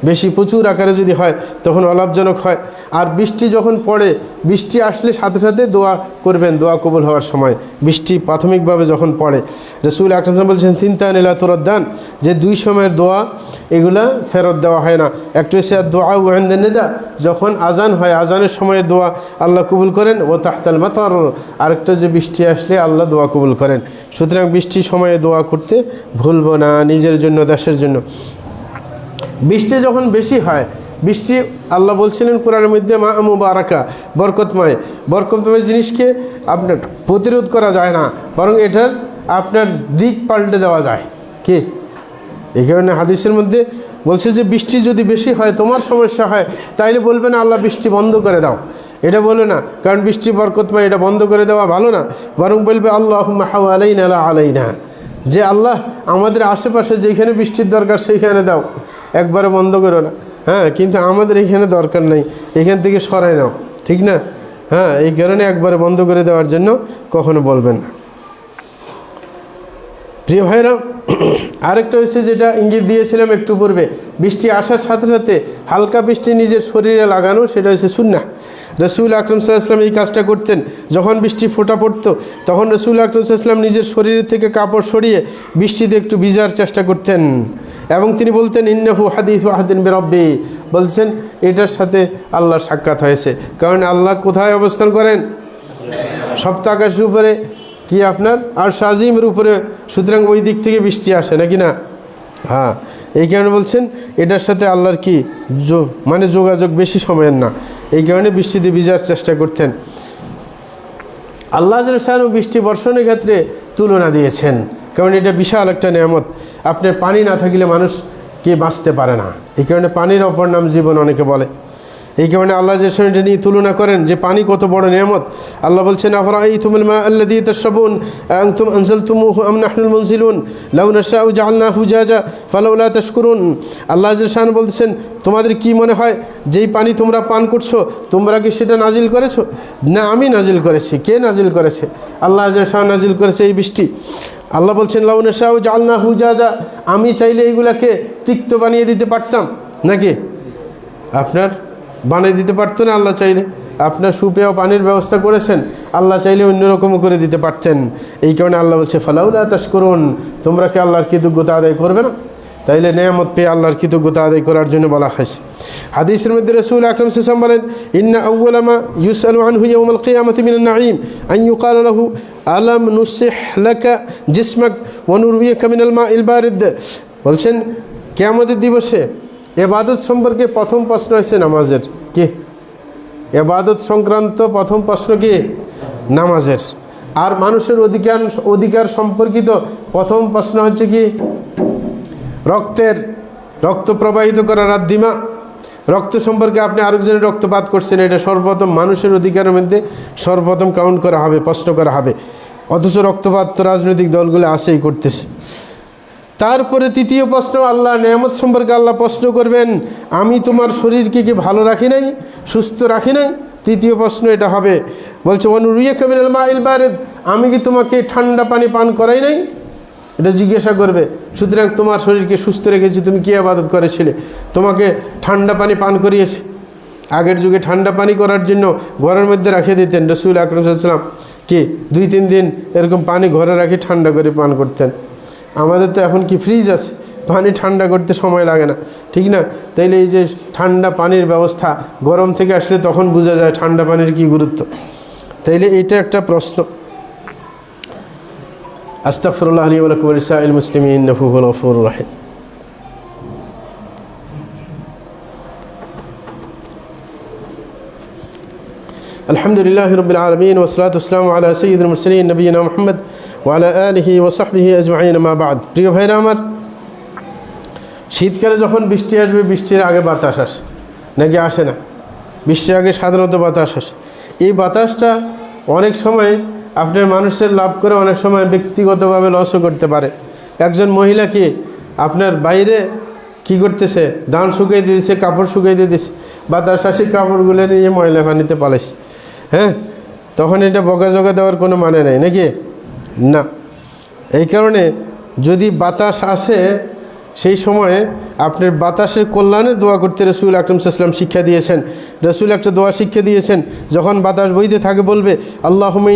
বেশি প্রচুর আকারে যদি হয় তখন অলাভজনক হয়। আর বৃষ্টি যখন পড়ে, বৃষ্টি আসলে সাথে সাথে দোয়া করবেন, দোয়া কবুল হওয়ার সময় বৃষ্টি প্রাথমিকভাবে যখন পড়ে। রাসূল আকরাম বলছেন সিনতান লা তুরাদ্দান, যে 2 সময়ের দোয়া এগুলা ফেরত দেওয়া হয় না। একটা হচ্ছে দোয়া ইনদা নিদা, যখন আজান হয় আজানের সময়ের দোয়া আল্লাহ কবুল করেন। ও তাহতাল মাতার, আরেকটা যে বৃষ্টি আসলে আল্লাহ দোয়া কবুল করেন। সুতরাং বৃষ্টির সময়ে দোয়া করতে ভুলবো না, নিজের জন্য দেশের জন্য। বৃষ্টি যখন বেশি হয়, বৃষ্টি আল্লাহ বলছিলেন কোরআনের মধ্যে মা মুবারাকা, বরকতময় জিনিসকে আপনার প্রতিরোধ করা যায় না, বরং এটার আপনার দিক পাল্টে দেওয়া যায়। কি এই কারণে হাদিসের মধ্যে বলছে যে বৃষ্টি যদি বেশি হয়, তোমার সমস্যা হয়, তাইলে বলবে না আল্লাহ বৃষ্টি বন্ধ করে দাও, এটা বলে না। কারণ বৃষ্টি বরকতময়, এটা বন্ধ করে দেওয়া ভালো না। বরং বলবে আল্লাহুম্মা হাওয়ালাইনা লা আলাইনা, যে আল্লাহ আমাদের আশেপাশে যেখানে বৃষ্টির দরকার সেইখানে দাও, একবারে বন্ধ করো না। হ্যাঁ, কিন্তু আমাদের এখানে দরকার নেই, এখান থেকে সরাই নাও, ঠিক না? হ্যাঁ, এই কারণে একবারে বন্ধ করে দেওয়ার জন্য কখনো বলবেন না। প্রিয় ভাইরা, আরেকটা হচ্ছে যেটা ইঙ্গিত দিয়েছিলাম একটু পূর্বে, বৃষ্টি আসার সাথে সাথে হালকা বৃষ্টি নিজের শরীরে লাগানো, সেটা হচ্ছে সুন্নাহ। রাসূল আকরাম সাল্লাল্লাহু আলাইহি ওয়াসাল্লাম এই কাজটা করতেন। যখন বৃষ্টি ফোঁটা পড়তো তখন রাসূল আকরাম সাল্লাল্লাহু আলাইহি ওয়াসাল্লাম নিজের শরীরের থেকে কাপড় সরিয়ে বৃষ্টিতে একটু ভিজার চেষ্টা করতেন। এবং তিনি বলতেন ইন্নাহু হাদিসু আহদিন বিরাব্বি, বলছেন এটার সাথে আল্লাহর সাক্ষাৎ হয়েছে। কারণ আল্লাহ কোথায় অবস্থান করেন? সপ্ত আকাশের উপরে, কি আপনার আরশ আজিমের উপরে। সুতরাং ওই দিক থেকে বৃষ্টি আসে নাকি না? হ্যাঁ, এই কারণে বলছেন এটার সাথে আল্লাহর কি মানে যোগাযোগ বেশি সময়ের না, এই কারণে বৃষ্টিতে ভিজার চেষ্টা করতেন। আল্লাহ জাল্লাহু বৃষ্টি বর্ষণের ক্ষেত্রে তুলনা দিয়েছেন, কারণ এটা বিশাল একটা নেয়ামত। আপনার পানি না থাকলে মানুষ কে বাঁচতে পারে না, এই কারণে পানির অপর নাম জীবন অনেকে বলে। এই কারণে আল্লাহ যে এটা নিয়ে তুলনা করেন যে পানি কত বড় নেয়ামত। আল্লাহ বলছেন আফরাআইতুমুল মা আল্লাযী তাশরাবুন আনতুম আনজালতুমুহু আম নাহনুল মুনজিলুন লাউ নাশাউ জাআলনাহু জাজা ফালাউলা তাশকুরুন। আল্লাহ জাল্লাহু বলছেন তোমাদের কি মনে হয় যেই পানি তোমরা পান করছো, তোমরা কি সেটা নাজিল করেছো? না, আমি নাজিল করেছি। কে নাজিল করেছে? আল্লাহ জাল্লাহু নাজিল করেছে এই বৃষ্টি। আল্লাহ বলছেন লাউ নাশাউ জাআলনাহু জাজা, আমি চাইলে এইগুলাকে তিক্ত বানিয়ে দিতে পারতাম নাকি? আপনার বানিয়ে দিতে পারতো না আল্লাহ চাইলে? আপনার সুপেয় পানির ব্যবস্থা করেছেন, আল্লাহ চাইলে অন্যরকমও করে দিতে পারতেন। এই কারণে আল্লাহ বলছে ফালাউলা তাশকুরুন, তোমরা কি আল্লাহর কৃতজ্ঞতা আদায় করবে না? তাইলে নেয়ামত পেয়ে আল্লাহর কৃতজ্ঞতা আদায় করার জন্য বলা হয়েছে। হাদিসের মধ্যে রাসূল আকরাম সাল্লাল্লাহু আলাইহি ওয়াসাল্লাম বলেন ইন্না আউওয়ালা মা ইউসআলু আনহু ইয়াউমাল কিয়ামাতি মিনান নাঈম আন ইউকাল লাহু আলাম নুসিহ লাকা জিসমাক ওয়া নুরবিয়াকা মিনাল মাইল বারিদ। বলছেন কিয়ামতের দিবসে ইবাদত সম্পর্কে প্রথম প্রশ্ন হচ্ছে নামাজের। কি ইবাদত সংক্রান্ত প্রথম প্রশ্ন কি? নামাজের। আর মানুষের অধিকার সম্পর্কিত প্রথম প্রশ্ন হচ্ছে কি, রক্ত প্রবাহিত করা রাদ্দিমা, রক্ত সম্পর্কে আপনি আরেকজনের রক্তপাত করছেন, এটা সর্বপ্রথম মানুষের অধিকারের মধ্যে সর্বপ্রথম কাউন্ট করা হবে, প্রশ্ন করা হবে। অথচ রক্তপাত তো রাজনৈতিক দলগুলো আসেই করতেছে। তারপরে তৃতীয় প্রশ্ন, আল্লাহ নেয়ামত সম্পর্কে আল্লাহ প্রশ্ন করবেন, আমি তোমার শরীরকে কি ভালো রাখি নাই, সুস্থ রাখি নাই? তৃতীয় প্রশ্ন এটা হবে। বলছে ওয়ানুরিয়াকা মিনাল মাইল বারিদ, আমি কি তোমাকে ঠান্ডা পানি পান করাই নাই? এটা জিজ্ঞাসা করবে। সুতরাং তোমার শরীরকে সুস্থ রেখেছি, তুমি কি ইবাদত করেছিলে? তোমাকে ঠান্ডা পানি পান করিয়েছি। আগের যুগে ঠান্ডা পানি করার জন্য ঘরের মধ্যে রাখিয়ে দিতেন। রাসূল আকরাম সাল্লাল্লাহু আলাইহি ওয়াসাল্লাম কি 2-3 দিন এরকম পানি ঘরে রাখি ঠান্ডা করে পান করতেন। আমাদের তো এখন কি ফ্রিজ আছে, পানি ঠান্ডা করতে সময় লাগে না, ঠিক না? তাইলে এই যে ঠান্ডা পানির ব্যবস্থা, গরম থেকে আসলে তখন বোঝা যায় ঠান্ডা পানির কি গুরুত্ব। তাইলে এইটা একটা প্রশ্ন। আস্তাগফিরুল্লাহ লি ওয়া লাকুম ওয়া লিসাইরিল মুসলিমিন ইন্নাহু হুয়াল গফুরুর রহিম। আলহামদুলিল্লাহি রাব্বিল আলামিন ওয়া সলাতু ওয়া সালামু আলা সাইয়্যিদিল মুরসালিন নবিয়িনা মুহাম্মদ ওয়া আলা আলিহি ওয়া সাহবিহি আজমাইন, মা বাদ। প্রিয় ভাইরা আমার, শীতকালে যখন বৃষ্টি আসবে, বৃষ্টির আগে বাতাস আসে নাকি আসে না? বৃষ্টির আগে সাধারণত বাতাস আসে। এই বাতাসটা অনেক সময় আপনার মানুষের লাভ করে, অনেক সময় ব্যক্তিগতভাবে লসও করতে পারে। একজন মহিলাকে আপনার বাইরে কি করতেছে, ধান শুকিয়ে দিয়ে দিচ্ছে, কাপড় শুকিয়ে দিয়ে দিচ্ছে, বাতাস আসে কাপড়গুলো নিয়ে ময়লা পানিতে পালাইছে। হ্যাঁ, তখন এটা বকাঝকা দেওয়ার কোনো মানে নেই নাকি? না। এই কারণে যদি বাতাস আসে সেই সময়ে আপনার বাতাসের কল্যাণে দোয়া করতে রাসূল আকরাম সাল্লাল্লাহু আলাইহি ওয়াসাল্লাম শিক্ষা দিয়েছেন। রাসূল একটা দোয়া শিক্ষা দিয়েছেন, যখন বাতাস বইতে থাকে বলবে আল্লাহুম্মা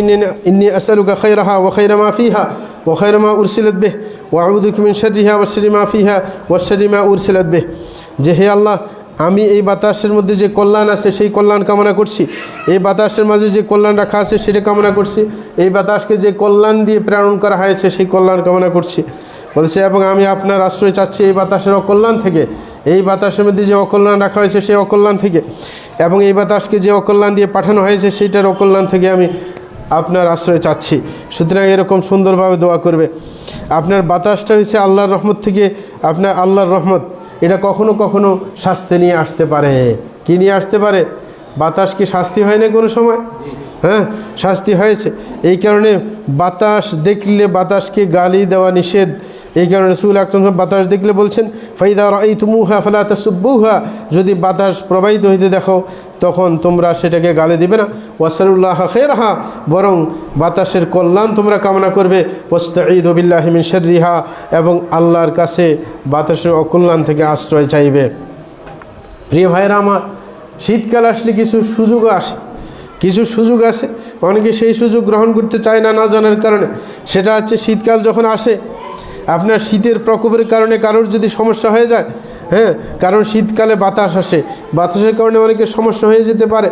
ইন্নী আসআলুকা খায়রাহা ওয়া খায়রা মা ফিহা ওয়া খায়রা মা উরসিলাত বিহি ওয়া আউযু বিকা মিন শাররিহা ওয়া শাররি মা ফিহা ওয়া শাররি মা উরসিলাত বিহি। যে হে আল্লাহ, আমি এই বাতাসের মধ্যে যে কল্যাণ আছে সেই কল্যাণ কামনা করছি, এই বাতাসের মাঝে যে কল্যাণ রাখা আছে সেটা কামনা করছি, এই বাতাসকে যে কল্যাণ দিয়ে প্রেরণ করা হয়েছে সেই কল্যাণ কামনা করছি। বলছে এবং আমি আপনার আশ্রয় চাচ্ছি এই বাতাসের অকল্যাণ থেকে, এই বাতাসের মধ্যে যে অকল্যাণ রাখা হয়েছে সেই অকল্যাণ থেকে, এবং এই বাতাসকে যে অকল্যাণ দিয়ে পাঠানো হয়েছে সেইটার অকল্যাণ থেকে আমি আপনার আশ্রয় চাচ্ছি। সুতরাং এরকম সুন্দরভাবে দোয়া করবে। আপনার বাতাসটা হচ্ছে আল্লাহর রহমত থেকে, আপনার আল্লাহর রহমত এটা কখনো কখনো শাস্তি নিয়ে আসতে পারে। কি নিয়ে আসতে পারে? বাতাস কি শাস্তি হয় না কোনো সময়? হ্যাঁ, শাস্তি হয়েছে। এই কারণে বাতাস দেখলে বাতাসকে গালি দেওয়া নিষেধ। এই কারণে রাসূল আকরাম বাতাস দেখলে বলছেন ফাইদা রাআইতুমুহা ফালা তাসুব্বুহা, যদি বাতাস প্রবাহিত হইতে দেখো তখন তোমরা সেটাকে গালি দিবে না। ওয়াসালুল্লাহ খায়রাহা, বরং বাতাসের কল্যাণ তোমরা কামনা করবে। ওয়াস্তাঈযু বিল্লাহি মিন শাররিহা, এবং আল্লাহর কাছে বাতাসের অকল্যাণ থেকে আশ্রয় চাইবে। প্রিয় ভাইরা আমার, শীতকাল আসলে কিছু সুযোগ আসে, অনেকে সেই সুযোগ গ্রহণ করতে চায় না, না জানার কারণে। সেটা হচ্ছে শীতকাল যখন আসে, আপনার শীতের প্রকোপের কারণে কারোর যদি সমস্যা হয়ে যায়, হ্যাঁ, কারণ শীতকালে বাতাস আসে, বাতাসের কারণে অনেকের সমস্যা হয়ে যেতে পারে।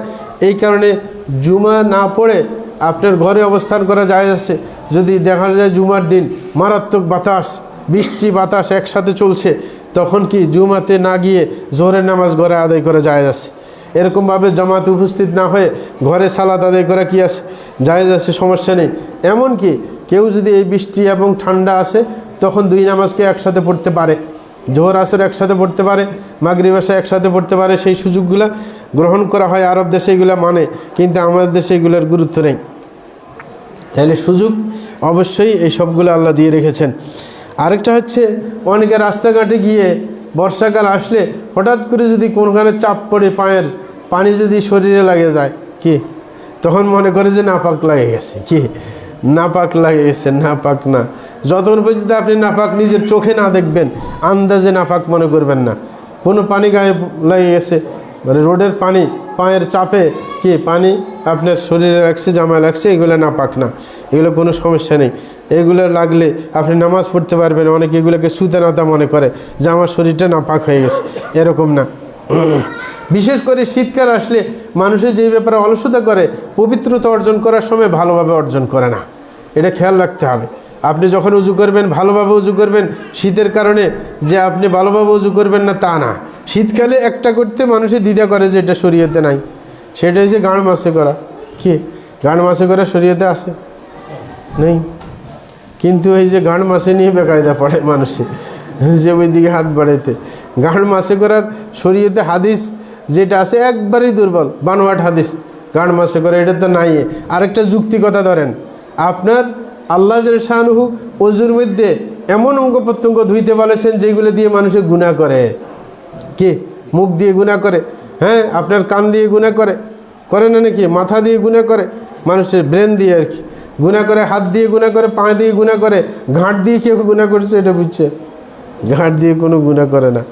এই কারণে জুমা না পড়ে আপনার ঘরে অবস্থান করা যায় আছে। যদি দেখা যায় জুমার দিন মারাত্মক বাতাস, বৃষ্টি বাতাস একসাথে চলছে, তখন কি জুমাতে না গিয়ে জোহরের নামাজ ঘরে আদায় করা যায় আছে। এরকমভাবে জামাতে উপস্থিত না হয়ে ঘরে সালাত আদায় করা কি আছে, জায়েজ আছে, সমস্যা নেই। এমনকি কেউ যদি এই বৃষ্টি এবং ঠান্ডা আসে তখন 2 নামাজকে একসাথে পড়তে পারে, জোহর আসর একসাথে পড়তে পারে, মাগরিব এশা একসাথে পড়তে পারে। সেই সুযোগগুলা গ্রহণ করা হয় আরব দেশে, এগুলো মানে, কিন্তু আমাদের দেশে এগুলোর গুরুত্ব নেই। তাহলে সুযোগ অবশ্যই এই সবগুলো আল্লাহ দিয়ে রেখেছেন। আরেকটা হচ্ছে অনেকে রাস্তাঘাটে গিয়ে বর্ষাকাল আসলে হঠাৎ করে যদি কোনখানে চাপ পড়ে, পায়ের পানি যদি শরীরে লাগে যায়, কি তখন মনে করে যে নাপাক লাগে গেছে। কি নাপাক লাগে গেছে? নাপাক না, যতক্ষণ পর্যন্ত আপনি নাপাক নিজের চোখে না দেখবেন, আন্দাজে নাপাক মনে করবেন না। কোনো পানি গায়ে লাগে গেছে, মানে রোডের পানি পায়ের চাপে কি পানি আপনার শরীরে লাগছে, জামা লাগছে, এগুলো নাপাক না, এগুলো কোনো সমস্যা নেই। এগুলো লাগলে আপনি নামাজ পড়তে পারবেন। অনেকে এগুলোকে সুতেনাতা মনে করে যে আমার শরীরটা নাপাক হয়ে গেছে, এরকম না। বিশেষ করে শীতকাল আসলে মানুষের যে ব্যাপারে অলসতা করে, পবিত্রতা অর্জন করার সময় ভালোভাবে অর্জন করে না, এটা খেয়াল রাখতে হবে। আপনি যখন উজু করবেন ভালোভাবে উজু করবেন, শীতের কারণে যে আপনি ভালোভাবে উজু করবেন না তা না। শীতকালে একটা করতে মানুষে দ্বিধা করে যে এটা শরীয়তে নাই, সেটা হচ্ছে গান মাসে করা। কি গান মাসে করা শরীয়তে আছে? নেই। কিন্তু এই যে গাঁড় মাছে নিয়ে বেকায়দা পড়ে মানুষে, যে ওই দিকে হাত বাড়াইতে, গাঁড় মাছে করার শরীয়তে হাদিস যেটা আছে একবারেই দুর্বল, বানোয়াট হাদিস। গাঁড় মাছে করে এটা তো নাই। আরেকটা যুক্তি কথা ধরেন, আপনার আল্লাহ শানুহু ওজুর মধ্যে এমন অঙ্গ প্রত্যঙ্গ ধুইতে বলেছেন যেগুলো দিয়ে মানুষে গুনাহ করে। কে? মুখ দিয়ে গুনাহ করে, হ্যাঁ, আপনার কান দিয়ে গুনাহ করে না নাকি? মাথা দিয়ে গুনাহ করে, মানুষের ব্রেন দিয়ে আর কি গুনাহ করে, হাত দিয়ে গুনাহ করে, পা দিয়ে গুনাহ করে। ঘাট দিয়ে কেউ গুনাহ করছে এটা বুঝছে? ঘাট দিয়ে কোনো গুনাহ করে না।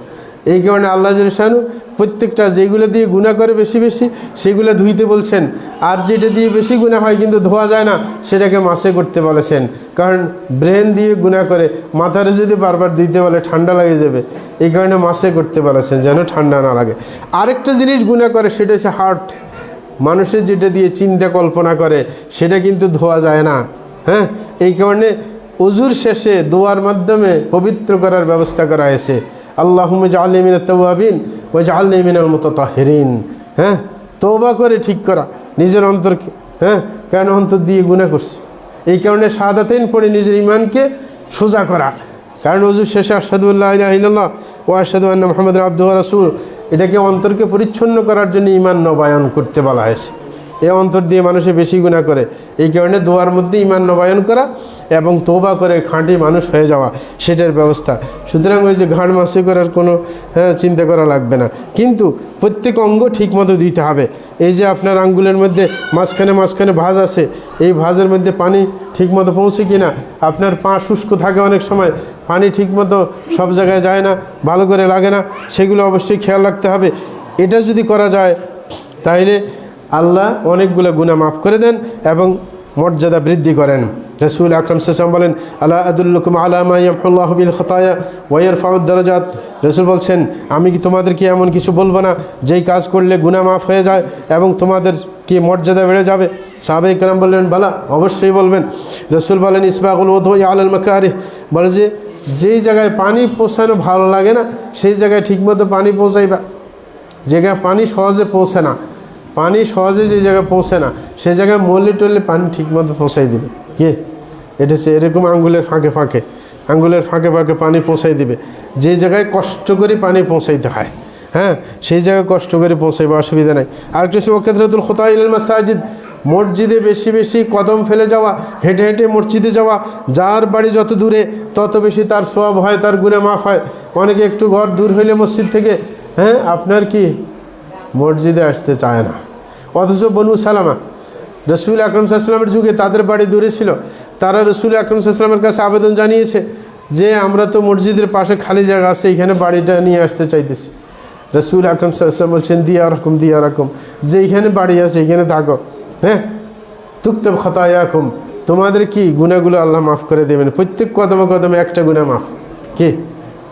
এই কারণে আল্লাহ শানু প্রত্যেকটা যেগুলো দিয়ে গুনাহ করে বেশি বেশি সেগুলো ধুইতে বলছেন, আর যেটা দিয়ে বেশি গুনাহ হয় কিন্তু ধোয়া যায় না সেটাকে মাছে করতে বলেছেন। কারণ ব্রেন দিয়ে গুনাহ করে, মাথারে যদি বারবার ধুইতে বলে ঠান্ডা লাগে যাবে, এই কারণে মাছে করতে বলেছেন যেন ঠান্ডা না লাগে। আরেকটা জিনিস গুনাহ করে সেটা হচ্ছে হার্ট। মানুষের যেটা দিয়ে চিন্তা কল্পনা করে সেটা কিন্তু ধোয়া যায় না। হ্যাঁ, এই কারণে ওজুর শেষে দোয়ার মাধ্যমে পবিত্র করার ব্যবস্থা করা হয়েছে। আল্লাহুম্মা জাআলনি মিনাত তাওয়াবিন ওয়া জাআলনি মিনাল মুতাতাহহিরিন। হ্যাঁ, তওবা করে ঠিক করা নিজের অন্তরকে। হ্যাঁ, কেন অন্তর দিয়ে গুনাহ করছে, এই কারণে শাহাদাতাইন পড়ে নিজের ঈমানকে সোজা করা। কারণ ওজুর শেষে আশহাদু আল্লা ইলাহা ইল্লাল্লাহ ওয়া আশহাদু আন্না মুহাম্মাদান আবদুহু ওয়া রাসূলুহু, এটাকে অন্তরকে পরিচ্ছন্ন করার জন্য ঈমান নবায়ন করতে বলা হয়েছে। এই অন্তর দিয়ে মানুষে বেশি গুনাহ করে, এই কারণে দোয়ার মধ্যে ঈমান নবায়ন করা এবং তওবা করে খাঁটি মানুষ হয়ে যাওয়া সেটার ব্যবস্থা। সুতরাং ওই যে ঘাড় মাছে করার কোনো চিন্তা করা লাগবে না, কিন্তু প্রত্যেক অঙ্গ ঠিকমতো দিতে হবে। এই যে আপনার আঙ্গুলের মধ্যে মাঝখানে ভাঁজ আছে, এই ভাঁজের মধ্যে পানি ঠিকমতো পৌঁছে কি না, আপনার পা শুষ্ক থাকে অনেক সময়, পানি ঠিকমতো সব জায়গায় যায় না, ভালো করে লাগে না, সেগুলো অবশ্যই খেয়াল রাখতে হবে। এটা যদি করা যায় তাহলে আল্লাহ অনেকগুলো গুনাহ মাফ করে দেন এবং মর্যাদা বৃদ্ধি করেন। রাসূল আকরাম সাল্লাল্লাহু আলাইহি ওয়াসাল্লাম বলেন, আলা আদুল্লুকুম আলা মা ইয়ামহুল্লাহু বিল খাতায়া ওয়া ইয়ারফাউদ দারাজাত। রাসূল বলছেন, আমি কি তোমাদেরকে এমন কিছু বলবো না যেই কাজ করলে গুনাহ মাফ হয়ে যায় এবং তোমাদের কি মর্যাদা বেড়ে যাবে? সাহাবায়ে কেরাম বললেন, বালা, অবশ্যই বলবেন। রাসূল বলেন, ইসবাগুল ওযুই আলাল মাকারিহ, বলে যে যেই জায়গায় পানি পৌঁছানো ভালো লাগে না সেই জায়গায় ঠিকমতো পানি পৌঁছাইবা। জায়গায় পানি সহজে পৌঁছে না, পানি সহজে যে জায়গায় পৌঁছে না সেই জায়গায় মরলে টরলে পানি ঠিকমতো পৌঁছাই দিবে। কে? এটা হচ্ছে এরকম আঙ্গুলের ফাঁকে ফাঁকে পানি পৌঁছাই দিবে। যে জায়গায় কষ্ট করে পানি পৌঁছাইতে হয়, হ্যাঁ, সেই জায়গায় কষ্ট করে পৌঁছাইবে, অসুবিধা নাই। আর একটা হচ্ছে কাথরাতুল খুতা ইলাল মাসাজিদ, মসজিদে বেশি বেশি কদম ফেলে যাওয়া, হেঁটে হেঁটে মসজিদে যাওয়া। যার বাড়ি যত দূরে তত বেশি তার সওয়াব হয়, তার গুনাহ মাফ হয়। অনেকে একটু ঘর দূর হইলে মসজিদ থেকে, হ্যাঁ, আপনার কি মসজিদে আসতে চায় না। অথচ বনু সালামা রাসূল আকরাম সাল্লাল্লাহু আলাইহি ওয়াসাল্লামের যুগে তাদের বাড়ি দূরে ছিল, তারা রাসূল আকরাম সাল্লাল্লাহু আলাইহি ওয়াসাল্লামের কাছে আবেদন জানিয়েছে যে আমরা তো মসজিদের পাশে খালি জায়গা আছে, এখানে বাড়িটা নিয়ে আসতে চাইতেছি। রাসূল আকরাম সাল্লাল্লাহু আলাইহি ওয়াসাল্লাম বলছেন, দিয়া রাখুম, যে এইখানে বাড়ি আছে এখানে থাকো। হ্যাঁ, তুকতাব খাতায়াকুম, তোমাদের কি গুনাহগুলো আল্লাহ মাফ করে দেবেন। প্রত্যেক কদমে একটা গুনাহ মাফ। কি?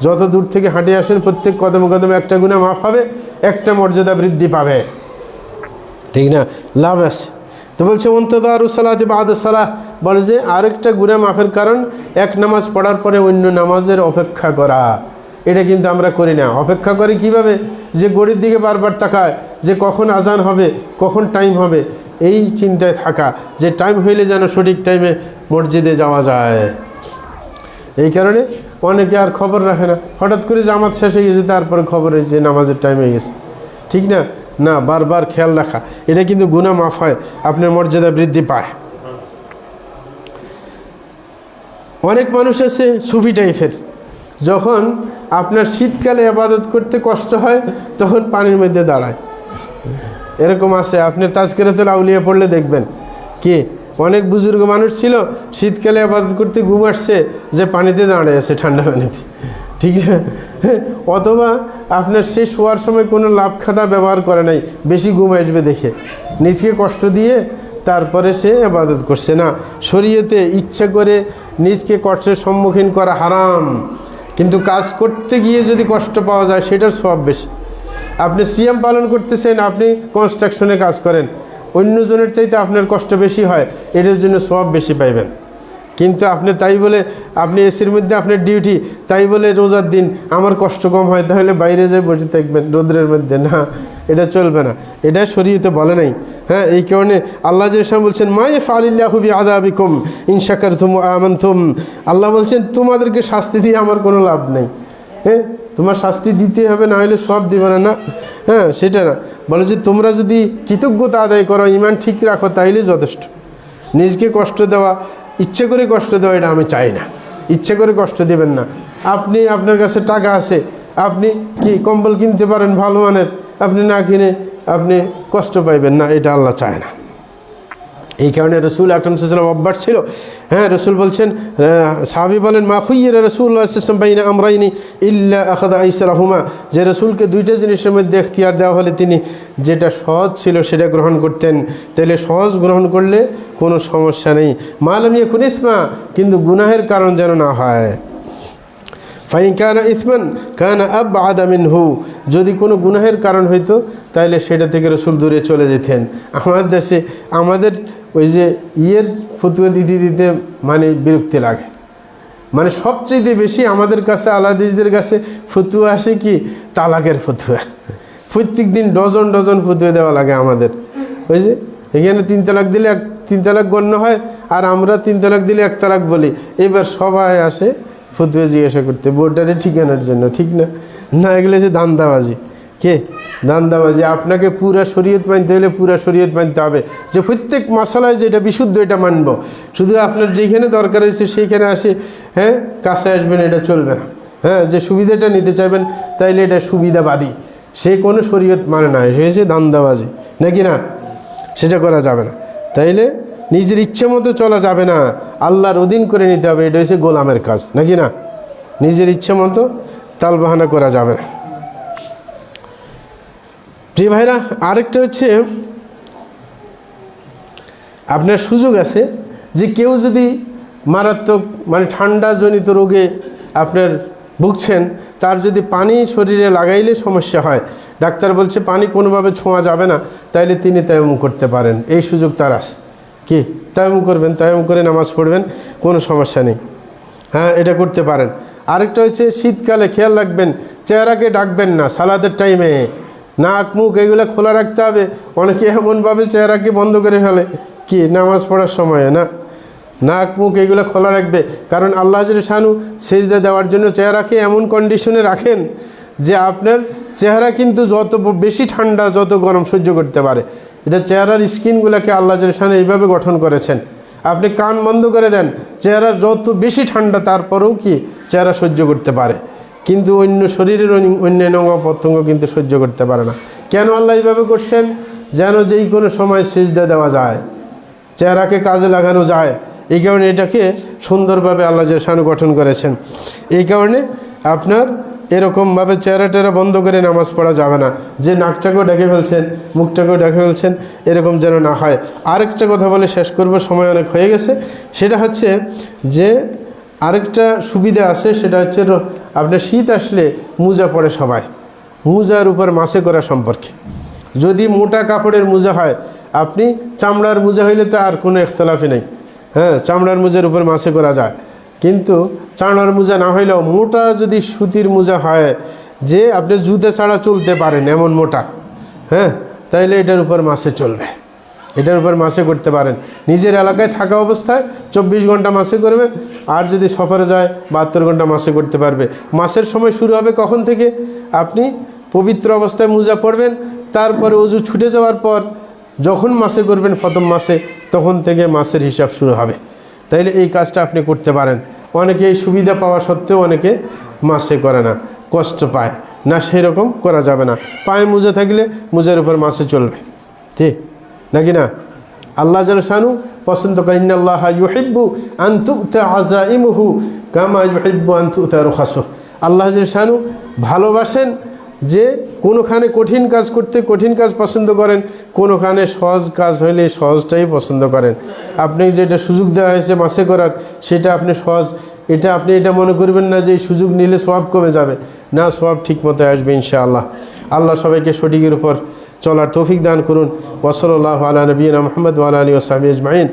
যত দূর থেকে হাঁটে আসেন প্রত্যেক কদমে একটা গুনাহ মাফ হবে, একটা মর্যাদা বৃদ্ধি পাবে, ঠিক না? লাভ আছে। তো বলছে ওয়ান্তাযারুস সালাতি বা'দা সালাহ, বলে যে আরেকটা গুনাহ মাফের কারণ এক নামাজ পড়ার পরে অন্য নামাজের অপেক্ষা করা। এটা কিন্তু আমরা করি না। অপেক্ষা করি কিভাবে? যে ঘড়ির দিকে বারবার তাকায় যে কখন আজান হবে, কখন টাইম হবে, এই চিন্তায় থাকা যে টাইম হইলে যেন সঠিক টাইমে মসজিদে যাওয়া যায়। এই কারণে অনেকে আর খবর রাখে না, হঠাৎ করে জামাত শেষ হয়ে গেছে তারপরে খবর হয়েছে নামাজের টাইম হয়ে গেছে, ঠিক না? না, বারবার খেয়াল রাখা, এটা কিন্তু গুনাহ মাফ হয়, আপনার মর্যাদা বৃদ্ধি পায়। অনেক মানুষ আছে সুফি টাইপের, যখন আপনার শীতকালে ইবাদত করতে কষ্ট হয় তখন পানির মধ্যে দাঁড়ায়। এরকম আছে, আপনি তাজকিরাতুল আউলিয়া পড়লে দেখবেন। কি? অনেক বুজুর্গ মানুষ ছিল, শীতকালে ইবাদত করতে ঘুম আসছে যে পানিতে দাঁড়িয়ে আছে, ঠান্ডা পানিতে, ঠিক না? অথবা আপনার সে শোয়ার সময় কোনো লাভ খাতা ব্যবহার করে নাই, বেশি ঘুম আসবে দেখে নিজকে কষ্ট দিয়ে তারপরে সে ইবাদত করছে না। শরীয়তে ইচ্ছা করে নিজকে কষ্টের সম্মুখীন করা হারাম, কিন্তু কাজ করতে গিয়ে যদি কষ্ট পাওয়া যায় সেটার সওয়াব বেশি। আপনি সিয়াম পালন করতেছেন, আপনি কনস্ট্রাকশনে কাজ করেন, অন্যজনের চাইতে আপনার কষ্ট বেশি হয়, এটার জন্য সওয়াব বেশি পাইবেন। কিন্তু আপনি তাই বলে আপনি এসির মধ্যে আপনার ডিউটি, তাই বলে রোজার দিন আমার কষ্ট কম হয় তাহলে বাইরে যেয়ে বসে থাকবেন রোদ্রের মধ্যে, না, এটা চলবে না, এটা শরীয়তে বলে নাই। হ্যাঁ, এই কারণে আল্লাহ জাল্লাহু বলছেন মা ইয়াফআলিল্লাহু বিআযাবিকুম ইন শাকারতুম ওয়া আমানতুম। আল্লাহ বলছেন তোমাদেরকে শাস্তি দিয়ে আমার কোনো লাভ নেই। হ্যাঁ, তোমার শাস্তি দিতে হবে, না হলে সব দিবে না, না, হ্যাঁ সেটা না, বলে যে তোমরা যদি কৃতজ্ঞতা আদায় করো, ঈমান ঠিক রাখো, তাইলে যথেষ্ট। নিজকে কষ্ট দেওয়া, ইচ্ছে করে কষ্ট দেওয়া, এটা আমি চাই না। ইচ্ছে করে কষ্ট দেবেন না। আপনি আপনার কাছে টাকা আছে, আপনি কি কম্বল কিনতে পারেন ভালো মানের, আপনি না কিনে আপনি কষ্ট পাইবেন না, এটা আল্লাহ চায় না। এই কারণে রসুল আকরাম সাল্লাল্লাহু আলাইহি ওয়াসাল্লাম অভ্যাস ছিল। হ্যাঁ, রসুল বলছেন, সাহাবী বলেন মা খুইয়িরা রাসূলুল্লাহ সাল্লাল্লাহু আলাইহি ওয়াসাল্লাম বাইনা আমরাইনি ইল্লা আখাযা আইসারাহুমা, যে রসুলকে দুইটা জিনিসের মধ্যে এখতিয়ার দেওয়া হলে তিনি যেটা সহজ ছিল সেটা গ্রহণ করতেন। তাহলে সহজ গ্রহণ করলে কোনো সমস্যা নেই, মা লাম ইয়াকুন ইসমা, কিন্তু গুনাহের কারণ যেন না হয়। ফাইন কানা ইসমান কানা আবআদা মিনহু, যদি কোনো গুনাহের কারণ হইতো তাহলে সেটা থেকে রসুল দূরে চলে যেতেন। আমাদের দেশে আমাদের ওই যে ফতুয়া দিতে দিতে মানে বিরক্তি লাগে। মানে সবচেয়ে বেশি আমাদের কাছে আলাদিসদের কাছে ফতুয়া আসে কি তালাকের ফতুয়া। প্রত্যেক দিন ডজন ডজন ফতুয়া দেওয়া লাগে আমাদের। ওই যে এখানে 3 তালাক দিলে 3 তালাক গণ্য হয়, আর আমরা 3 তালাক দিলে 1 তালাক বলি। এবার সবাই আসে ফতুয়া জিজ্ঞাসা করতে বোর্ডারে ঠিকানার জন্য, ঠিক না? না, এগুলো যে দান্দাবাজি। কে দান্দাবাজি? আপনাকে পুরা শরীয়ত মানতে হলে পুরা শরীয়ত মানতে হবে, যে প্রত্যেক মশালায় যেটা বিশুদ্ধ এটা মানব। শুধু আপনার যেখানে দরকার হয়েছে সেইখানে আসে হ্যাঁ কাছে আসবেন, এটা চলবে না। হ্যাঁ, যে সুবিধাটা নিতে চাইবেন তাইলে এটা সুবিধাবাদী, সে কোনো শরীয়ত মানে না, সে হচ্ছে দান্দাবাজি, নাকি না? সেটা করা যাবে না। তাইলে নিজের ইচ্ছে মতো চলা যাবে না, আল্লাহর অধীন করে নিতে হবে, এটা হচ্ছে গোলামের কাজ, নাকি না? নিজের ইচ্ছে মতো তালবাহানা করা যাবে না। প্রিয় ভাইরা, আরেকটা হচ্ছে আপনার সুযোগ আছে যে কেউ যদি মারাত্মক মানে ঠান্ডাজনিত রোগে আপনার ভুগছেন, তার যদি পানি শরীরে লাগাইলে সমস্যা হয়, ডাক্তার বলছে পানি কোনোভাবে ছোঁয়া যাবে না, তাইলে তিনি তায়াম্মুম করতে পারেন, এই সুযোগ তার আছে। কি তায়াম্মুম করবেন, তায়াম্মুম করে নামাজ পড়বেন, কোনো সমস্যা নেই। হ্যাঁ, এটা করতে পারেন। আরেকটা হচ্ছে শীতকালে খেয়াল রাখবেন, চেহারাকে ডাকবেন না সালাতের টাইমে, নাক মুখ এগুলো খোলা রাখতে হবে। অনেকে এমনভাবে চেহারাকে বন্ধ করে ফেলে কি নামাজ পড়ার সময়, না, নাক মুখ এগুলো খোলা রাখবে, কারণ আল্লাহ শানু সেজদা দেওয়ার জন্য চেহারাকে এমন কন্ডিশনে রাখেন যে আপনার চেহারা কিন্তু যত বেশি ঠান্ডা যত গরম সহ্য করতে পারে। এটা চেহারার স্কিনগুলোকে আল্লাহ শানু এইভাবে গঠন করেছেন। আপনি কান বন্ধ করে দেন, চেহারার যত বেশি ঠান্ডা তারপরেও কি চেহারা সহ্য করতে পারে, কিন্তু অন্য শরীরের অন্যান্য অঙ্গ প্রত্যঙ্গ কিন্তু সহ্য করতে পারে না। কেন আল্লাহ এইভাবে করছেন? যেন যেই কোনো সময় সেজদা দেওয়া যায়, চেহারাকে কাজে লাগানো যায়। এই কারণে এটাকে সুন্দরভাবে আল্লাহ শানু গঠন করেছেন। এই কারণে আপনার এরকমভাবে চেহারা বন্ধ করে নামাজ পড়া যাবে না, যে নাকটাকেও ঢেকে ফেলছেন মুখটাকেও ঢেকে ফেলছেন, এরকম যেন না হয়। আরেকটা কথা বলে শেষ করব, সময় অনেক হয়ে গেছে। সেটা হচ্ছে যে আরেকটা সুবিধা আছে, সেটা হচ্ছে আপনার শীত আসলে মোজা পরে সবাই, মোজার উপর মাসে করা সম্পর্কে। যদি মোটা কাপড়ের মোজা হয়, আপনি চামড়ার মোজা হইলে তো আর কোনো ইখতলাফই নেই। হ্যাঁ, চামড়ার মোজার উপর মাসে করা যায়, কিন্তু চামড়ার মোজা না হইলেও মোটা যদি সুতির মোজা হয় যে আপনি জুতা ছাড়া চলতে পারেন এমন মোটা, হ্যাঁ, তাইলে এটার উপর মাসে চলবে, এটার উপর মাসে করতে পারেন। নিজের এলাকায় থাকা অবস্থায় 24 ঘন্টা মাসে করবেন, আর যদি সফরে যায় 72 ঘন্টা মাসে করতে পারবে। মাসের সময় শুরু হবে কখন থেকে? আপনি পবিত্র অবস্থায় মোজা পড়বেন, তারপরে ওযু ছুটে যাওয়ার পর যখন মাসে করবেন প্রথম মাসে, তখন থেকে মাসের হিসাব শুরু হবে। তাইলে এই কাজটা আপনি করতে পারেন। অনেকে এই সুবিধা পাওয়া সত্ত্বেও অনেকে মাসে করে না, কষ্ট পায় না, সেই রকম করা যাবে না। পায়ে মোজা থাকলে মোজার উপর মাসে চলবে, ঠিক নাকি না? আল্লাহ জাল্লা শানু পছন্দ করেন, ইন্নাল্লাহা ইউহিব্বু আন তু'তা আযাইমুহু কামা ইউহিব্বু আন তু'তা রুখাসুহু। আল্লাহ জাল্লা শানু ভালোবাসেন যে কোনোখানে কঠিন কাজ করতে কঠিন কাজ পছন্দ করেন, কোনোখানে সহজ কাজ হইলে সহজটাই পছন্দ করেন। আপনি যেটা সুযোগ দেওয়া হয়েছে মাসে করার, সেটা আপনি সহজ, এটা আপনি এটা মনে করবেন না যে এই সুযোগ নিলে সওয়াব কমে যাবে, না, সওয়াব ঠিক মতো আসবে ইনশাআল্লাহ। আল্লাহ সবাইকে সঠিকের উপর চলার তৌফিক দান করুন। ওয়া সাল্লাল্লাহু আলা নবিয়িনা মুহাম্মদ ওয়া আলা আলিহি ওয়া সাহবিহি আজমাইন।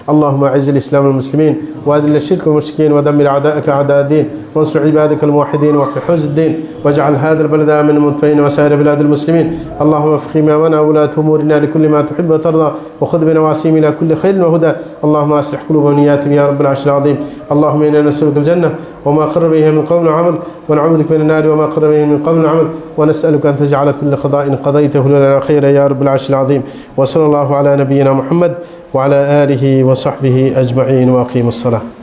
اللهم أعز الإسلام والمسلمين وأذل الشرك والمشركين ودمر أعداءك أعداء الدين وانصر عبادك الموحدين واحفظ حوز الدين واجعل هذا البلد آمنا مطمئنا وسائر بلاد المسلمين. اللهم وفق إمامنا وولاة أمورنا لكل ما تحب وترضى وخذ بنواصيهم إلى كل خير وهدى. اللهم أصلح قلوبهم ونياتهم يا رب العرش العظيم. اللهم إنا نسألك الجنة وما قرب إليها من قول وعمل ونعوذ بك من النار وما قرب إليها من قول وعمل ونسألك أن تجعل كل قضاء قضيته لنا خيرا يا رب العرش العظيم. وصلى الله على نبينا محمد وعلى آله وصحبه أجمعين وأقيموا الصلاة.